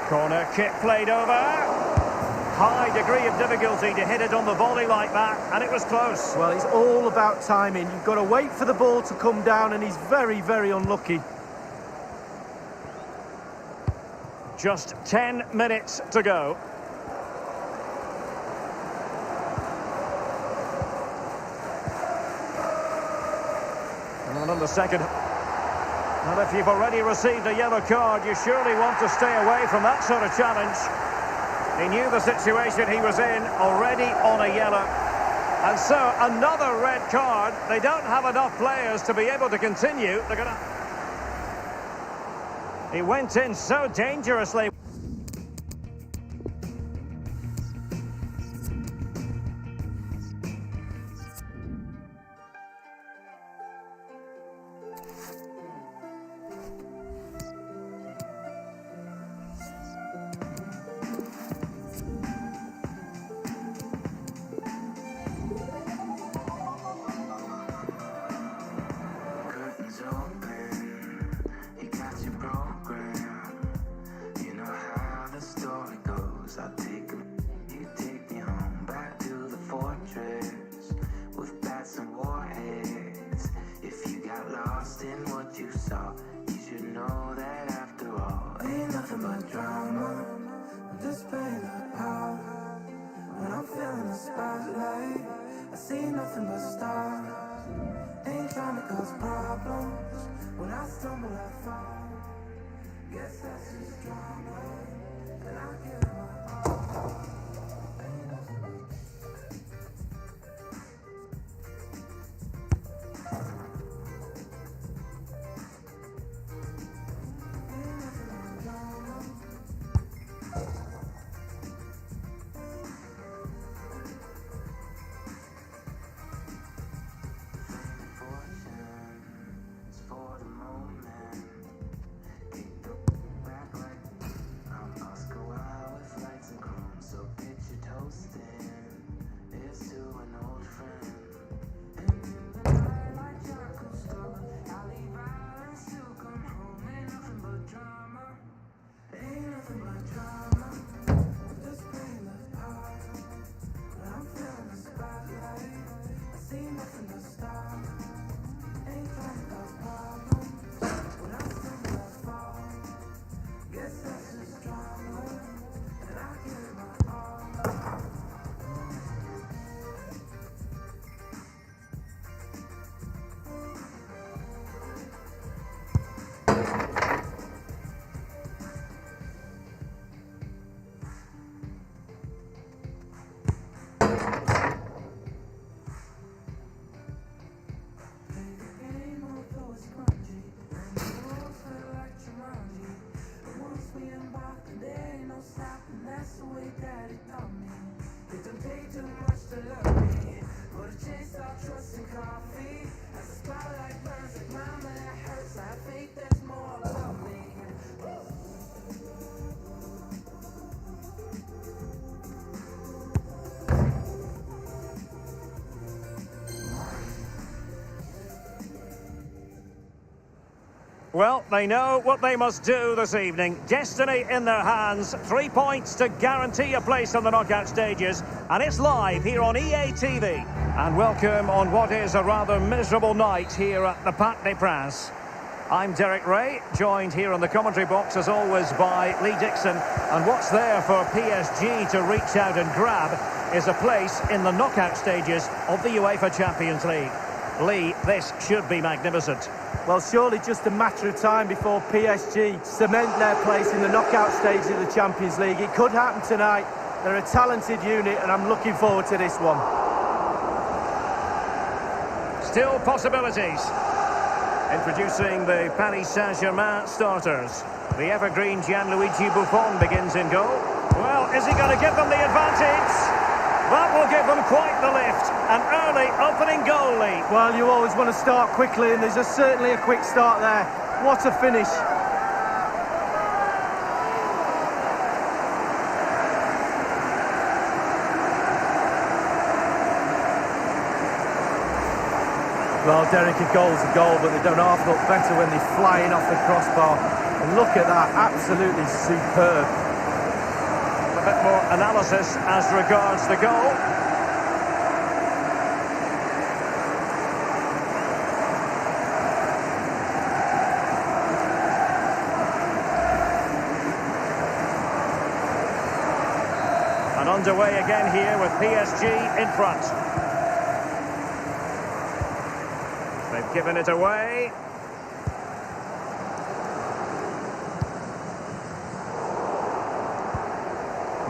Corner kick played over. High degree of difficulty to hit it on the volley like that, and it was close. Well, it's all about timing. You've got to wait for the ball to come down, and he's very, very unlucky. Just 10 minutes to go. And on the second. Well, if you've already received a yellow card, you surely want to stay away from that sort of challenge. He knew the situation he was in, already on a yellow. And so, another red card. They don't have enough players to be able to continue. They're gonna... He went in so dangerously. Curtains open, you got your program. You know how the story goes. You take me home back to the fortress with bats and warheads. If you got lost in what you saw, you should know that after all, ain't nothing but drama. I'm just playing the part. When I'm feeling the spotlight, I see nothing but stars. Ain't trying to cause problems. When I stumble, I fall. Guess that's just drama. And I give it my all. Ain't nothing but fortunes for the moment. Kick the back like I'm Oscar Wilde with lights and chrome. So picture toasting is to an old friend. And in the night like charcoal stove, I leave violence to come home. Ain't nothing but drama. Ain't nothing but drama. Just playing the part. When I'm feeling the spotlight, I see nothing but stars. Ain't trying to cause problems. When I stumble, I fall. Guess that's just drama. And I give it my all. Well, they know what they must do this evening. Destiny in their hands. 3 points to guarantee a place on the knockout stages. And it's live here on EA TV. And welcome on what is a rather miserable night here at the Parc des Princes. I'm Derek Ray, joined here in the commentary box as always by Lee Dixon. And what's there for PSG to reach out and grab is a place in the knockout stages of the UEFA Champions League. Lee, this should be magnificent. Well, surely just a matter of time before PSG cement their place in the knockout stage of the Champions League. It could happen tonight. They're a talented unit, and I'm looking forward to this one. Still possibilities. Introducing the Paris Saint-Germain starters. The evergreen Gianluigi Buffon begins in goal. Well, is he going to give them the advantage? That will give them quite the lift. An early opening goal lead. Well, you always want to start quickly, and there's certainly a quick start there. What a finish. Well, Derek, a goal's a goal, but they don't half look better when they're flying off the crossbar. And look at that, absolutely superb. A bit more analysis as regards the goal. And underway again here with PSG in front. They've given it away.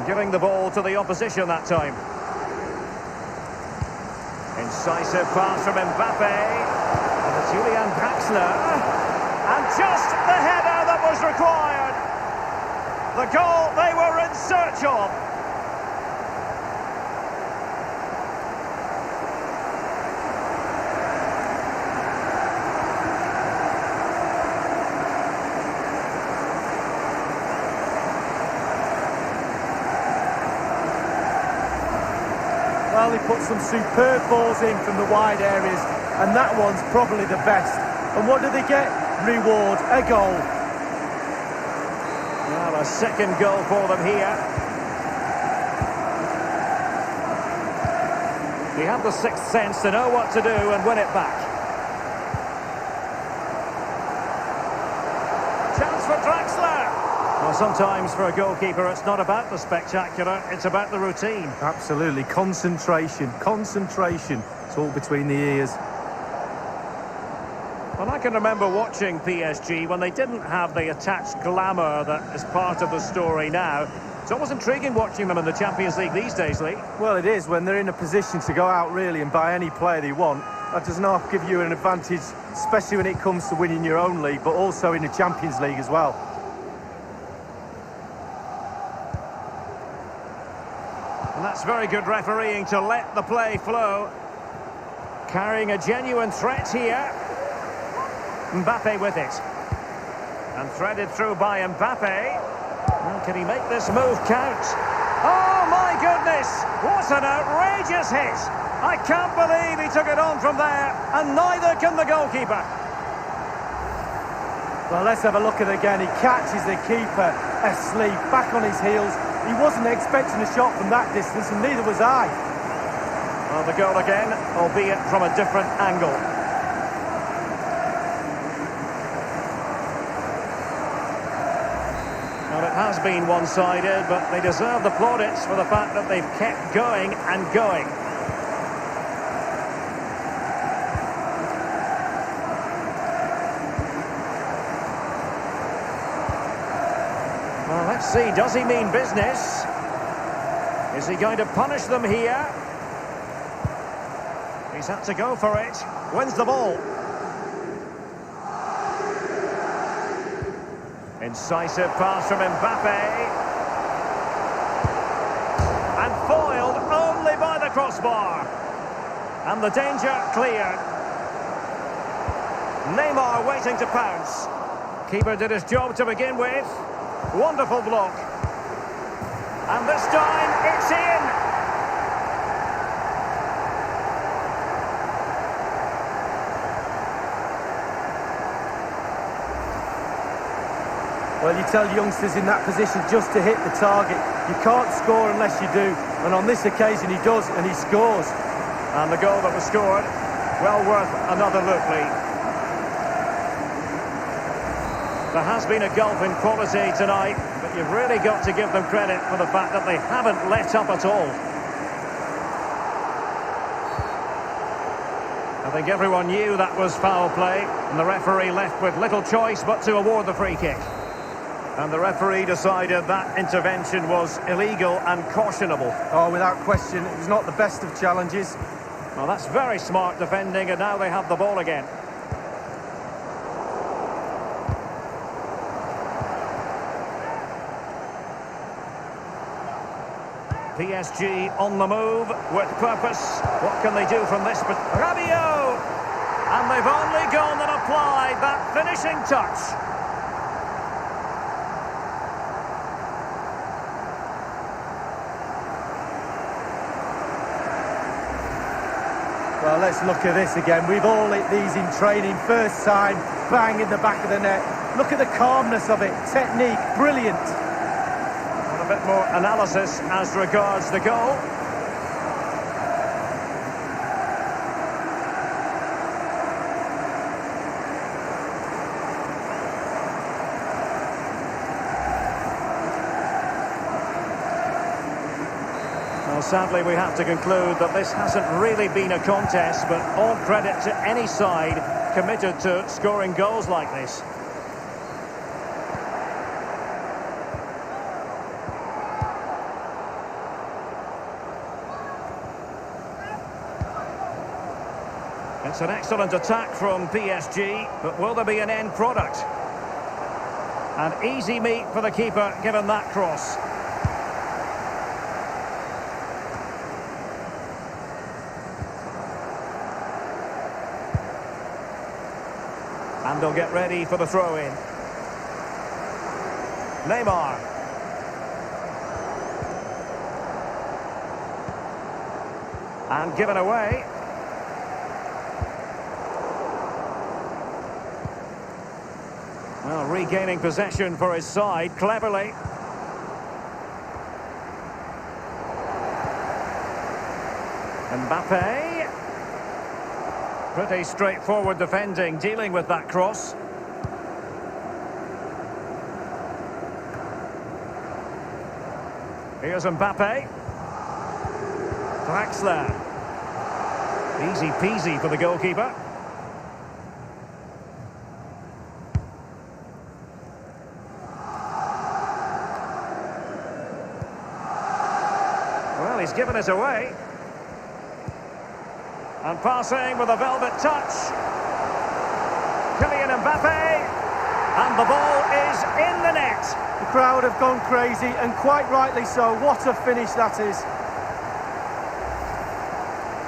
Giving the ball to the opposition that time. Incisive pass from Mbappe. And it's Julian Draxler. And just the header that was required. The goal they were in search of. Well, he put some superb balls in from the wide areas, and that one's probably the best. And what do they get? Reward, a goal. Well, a second goal for them here. He had the sixth sense to know what to do and win it back. Chance for Draxler. Well, sometimes for a goalkeeper it's not about the spectacular, it's about the routine. Absolutely, concentration, it's all between the ears. Well, I can remember watching PSG when they didn't have the attached glamour that is part of the story now. It's almost intriguing watching them in the Champions League these days, Lee. Well, it is, when they're in a position to go out really and buy any player they want. That does not give you an advantage, especially when it comes to winning your own league, but also in the Champions League as well. And that's very good refereeing to let the play flow. Carrying a genuine threat here. Mbappe with it. And threaded through by Mbappe. Well, can he make this move count? Oh, my goodness! What an outrageous hit! I can't believe he took it on from there, and neither can the goalkeeper. Well, let's have a look at it again. He catches the keeper asleep, back on his heels. He wasn't expecting a shot from that distance, and neither was I. Well, the goal again, albeit from a different angle. Well, it has been one-sided, but they deserve the plaudits for the fact that they've kept going and going. Well, let's see, does he mean business? Is he going to punish them here? He's had to go for it. Wins the ball. Incisive pass from Mbappe. And foiled only by the crossbar. And the danger cleared. Neymar waiting to pounce. Keeper did his job to begin with. Wonderful block. And this time, it's in. Well, you tell youngsters in that position just to hit the target. You can't score unless you do. And on this occasion, he does, and he scores. And the goal that was scored, well worth another look, Lee. There has been a gulf in quality tonight, but you've really got to give them credit for the fact that they haven't let up at all. I think everyone knew that was foul play, and the referee left with little choice but to award the free kick. And the referee decided that intervention was illegal and cautionable. Oh, without question, it was not the best of challenges. Well, that's very smart defending, and now they have the ball again. PSG on the move with purpose. What can they do from this? But Rabiot! And they've only gone and applied that finishing touch. Well, let's look at this again. We've all hit these in training. First time, bang in the back of the net. Look at the calmness of it. Technique, brilliant. And a bit more analysis as regards the goal. Well, sadly, we have to conclude that this hasn't really been a contest, but all credit to any side committed to scoring goals like this. It's an excellent attack from PSG, but will there be an end product? An easy meet for the keeper, given that cross. And they'll get ready for the throw-in. Neymar. And given away. Well, regaining possession for his side, cleverly. Mbappe. Pretty straightforward defending, dealing with that cross. Here's Mbappe. Draxler. Easy peasy for the goalkeeper. Well, he's given us away. And passing with a velvet touch. Kylian Mbappe. And the ball is in the net. The crowd have gone crazy, and quite rightly so. What a finish that is.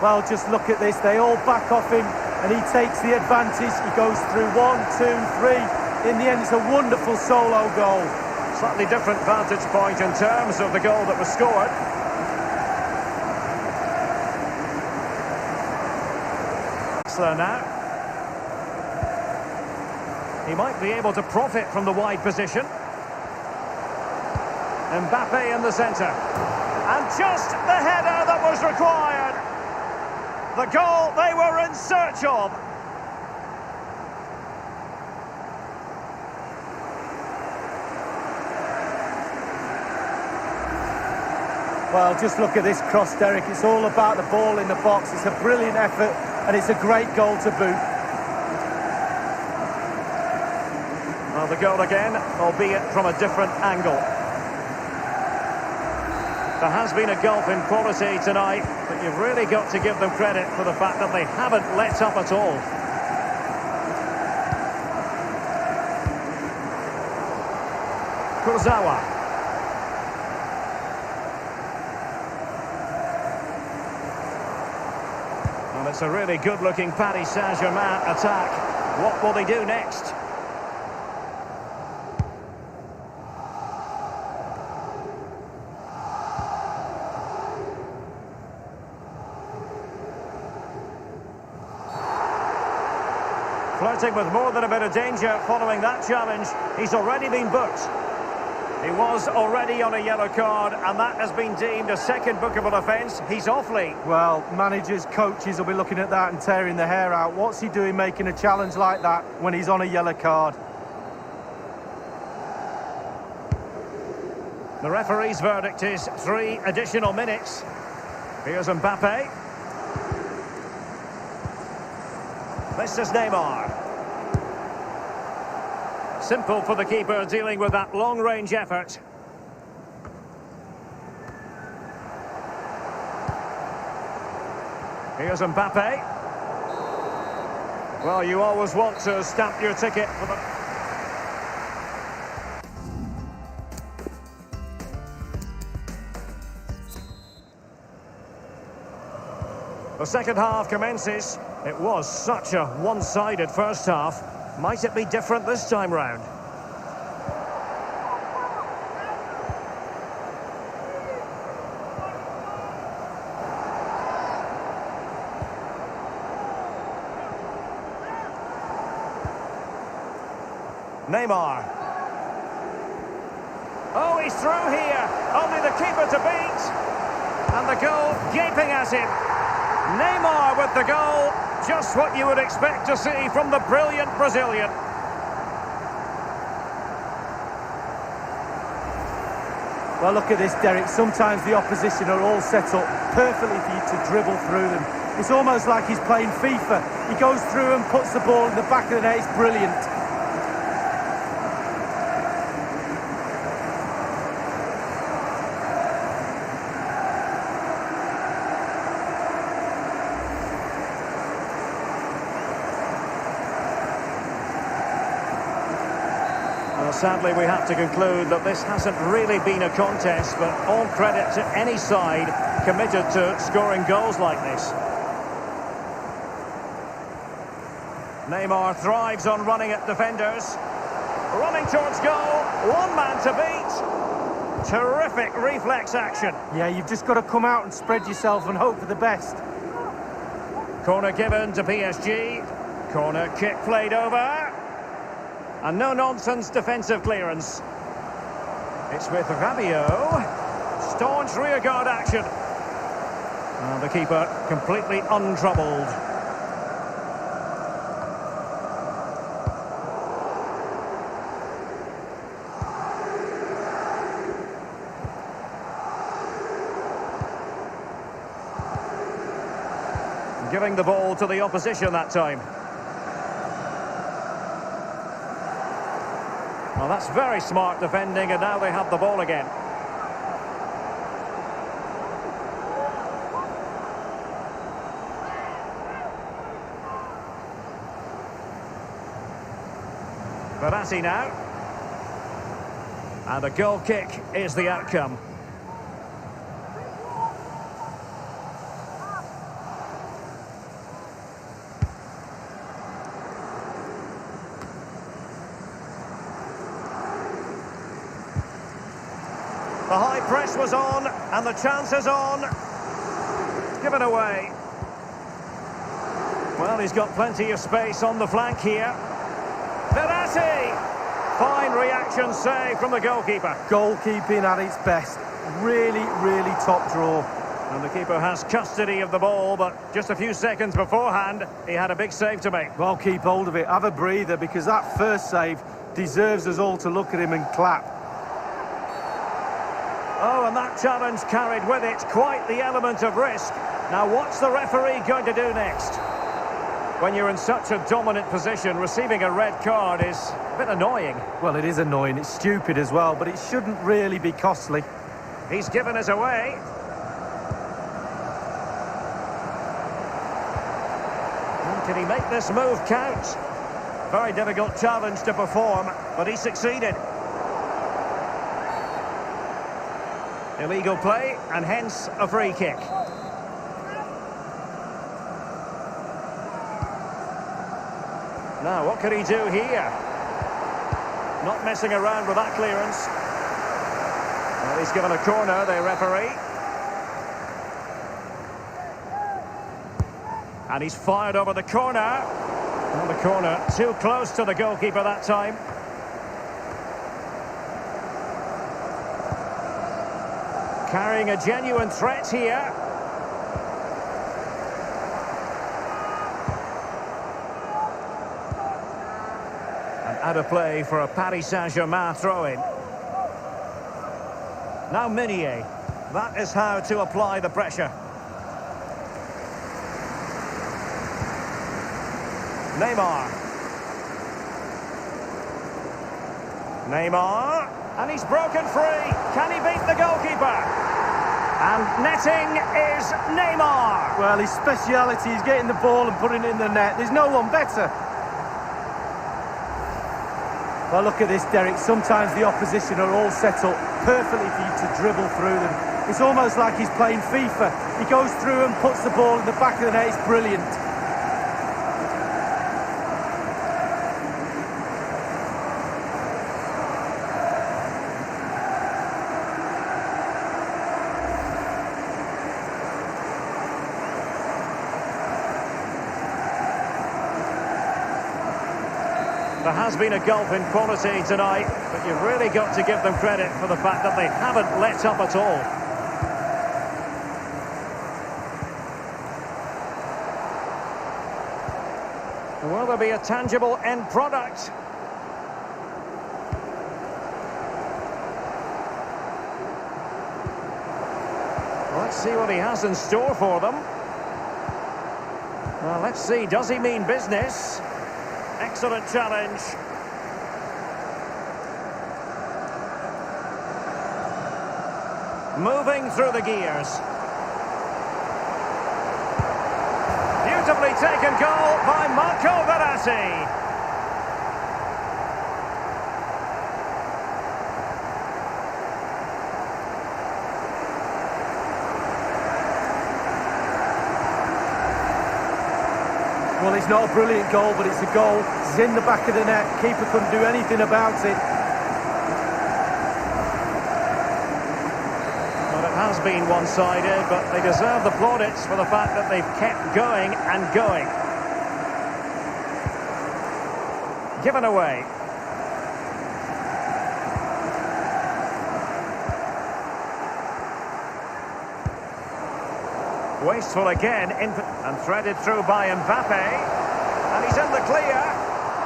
Well, just look at this. They all back off him, and he takes the advantage. He goes through 1, 2, 3. In the end, it's a wonderful solo goal. Slightly different vantage point in terms of the goal that was scored. Now he might be able to profit from the wide position. Mbappe in the centre, and just the header that was required, the goal they were in search of. Well, just look at this cross, Derek. It's all about the ball in the box. It's a brilliant effort, and it's a great goal to boot. Well, the goal again, albeit from a different angle. There has been a gulf in quality tonight, but you've really got to give them credit for the fact that they haven't let up at all. Kurzawa. Well, it's a really good-looking Paris Saint-Germain attack. What will they do next? Flirting with more than a bit of danger following that challenge. He's already been booked. He was already on a yellow card, and that has been deemed a second bookable offence. He's off league. Well, managers, coaches will be looking at that and tearing their hair out. What's he doing making a challenge like that when he's on a yellow card? The referee's verdict is 3 additional minutes. Here's Mbappe. This is Neymar. Simple for the keeper dealing with that long-range effort. Here's Mbappe. Well, you always want to stamp your ticket for the... The second half commences. It was such a one-sided first half. Might it be different this time round? Neymar. Oh, he's through here. Only the keeper to beat. And the goal gaping at him. Neymar with the goal. Just what you would expect to see from the brilliant Brazilian. Well, look at this, Derek. Sometimes the opposition are all set up perfectly for you to dribble through them. It's almost like he's playing FIFA. He goes through and puts the ball in the back of the net. It's brilliant. Well, sadly, we have to conclude that this hasn't really been a contest, but all credit to any side committed to scoring goals like this. Neymar thrives on running at defenders. Running towards goal, one man to beat. Terrific reflex action. Yeah, you've just got to come out and spread yourself and hope for the best. Corner given to PSG. Corner kick played over. And no-nonsense defensive clearance. It's with Rabiot. Staunch rearguard action. And the keeper completely untroubled. Giving the ball to the opposition that time. Well, that's very smart defending, and now they have the ball again. Verratti now. And a goal kick is the outcome. The high press was on, and the chance is on. Given away. Well, he's got plenty of space on the flank here. Verratti! Fine reaction save from the goalkeeper. Goalkeeping at its best. Really, really top draw. And the keeper has custody of the ball, but just a few seconds beforehand, he had a big save to make. Well, keep hold of it. Have a breather, because that first save deserves us all to look at him and clap. Oh, and that challenge carried with it quite the element of risk. Now, what's the referee going to do next? When you're in such a dominant position, receiving a red card is a bit annoying. Well, it is annoying. It's stupid as well, but it shouldn't really be costly. He's given us away. And can he make this move count? Very difficult challenge to perform, but he succeeded. Illegal play, and hence a free kick. Now, what could he do here? Not messing around with that clearance. Well, he's given a corner, the referee. And he's fired over the corner. And the corner too close to the goalkeeper that time. Carrying a genuine threat here. And out of play for a Paris Saint-Germain throw-in. Now Meunier. That is how to apply the pressure. Neymar. Neymar. And he's broken free. Can he beat the goalkeeper? And netting is Neymar. Well, his speciality is getting the ball and putting it in the net. There's no one better. Well, look at this, Derek. Sometimes the opposition are all set up perfectly for you to dribble through them. It's almost like he's playing FIFA. He goes through and puts the ball in the back of the net. It's brilliant. There has been a gulf in quality tonight, but you've really got to give them credit for the fact that they haven't let up at all. Will there be a tangible end product? Let's see what he has in store for them. Well, let's see, does he mean business? Excellent challenge. Moving through the gears. Beautifully taken goal by Marco Verratti. Well, it's not a brilliant goal, but it's a goal. It's in the back of the net. Keeper couldn't do anything about it. Well, it has has been one-sided, but they deserve the plaudits for the fact that they've kept going and going. Given away. Wasteful again, and threaded through by Mbappe. And he's in the clear.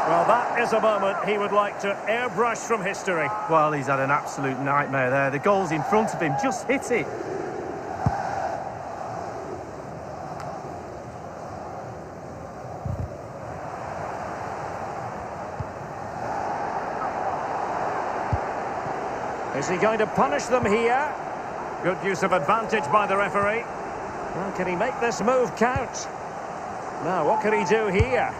Well, that is a moment he would like to airbrush from history. Well, he's had an absolute nightmare there. The goal's in front of him, just hit it. Is he going to punish them here? Good use of advantage by the referee. Well, can he make this move count? Now, what can he do here?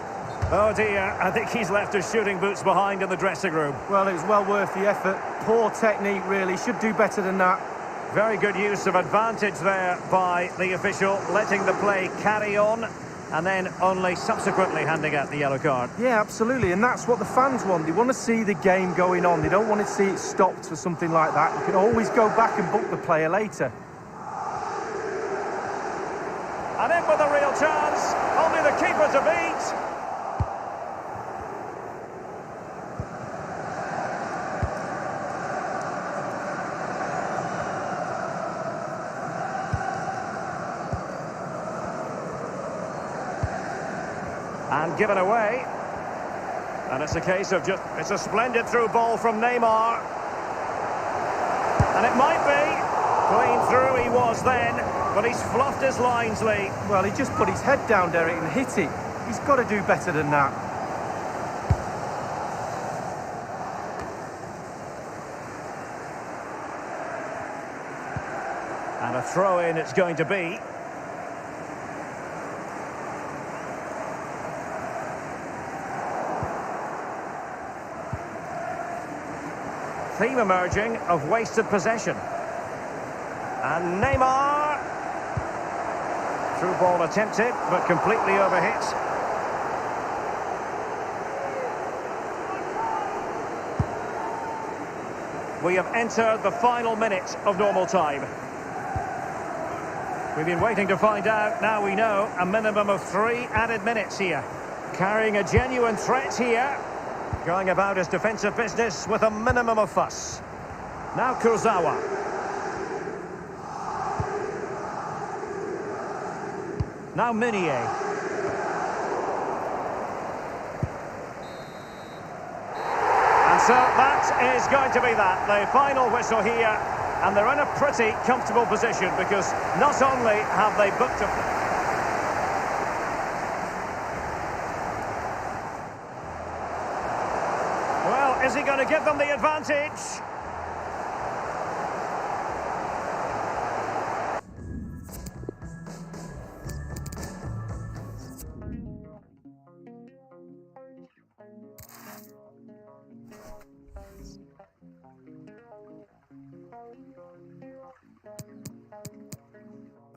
Oh dear, I think he's left his shooting boots behind in the dressing room. Well, it was well worth the effort. Poor technique, really. Should do better than that. Very good use of advantage there by the official, letting the play carry on, and then only subsequently handing out the yellow card. Yeah, absolutely, and that's what the fans want. They want to see the game going on. They don't want to see it stopped for something like that. You can always go back and book the player later. And in with a real chance, only the keeper to beat. And given away. And it's a case of it's a splendid through ball from Neymar. And it might be. Clean through he was then, but he's fluffed his lines, Lee. Well, he just put his head down, Derek, and hit it. He's got to do better than that. And a throw-in it's going to be. Theme emerging of wasted possession. And Neymar. Through ball attempted, but completely overhit. We have entered the final minute of normal time. We've been waiting to find out. Now we know a minimum of 3 added minutes here. Carrying a genuine threat here. Going about his defensive business with a minimum of fuss. Now Kurzawa. Now Meunier. And so that is going to be that. The final whistle here. And they're in a pretty comfortable position because not only have they booked a... Well, is he going to give them the advantage?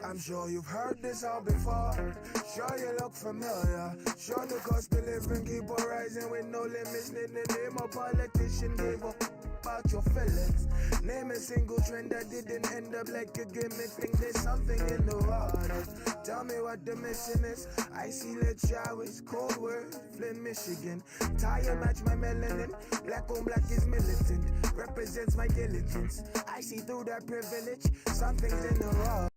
I'm sure you've heard this all before. Sure you look familiar. Sure the cost of living keep on rising with no limits. Name a politician gave up about your feelings. Name a single trend that didn't end up like a gimmick. Think there's something in the water. Tell me what the mission is. Icy lit showers, cold word, Flint, Michigan. Tire match my melanin. Black on black is militant. Represents my diligence. I see through that privilege. Something's in the water.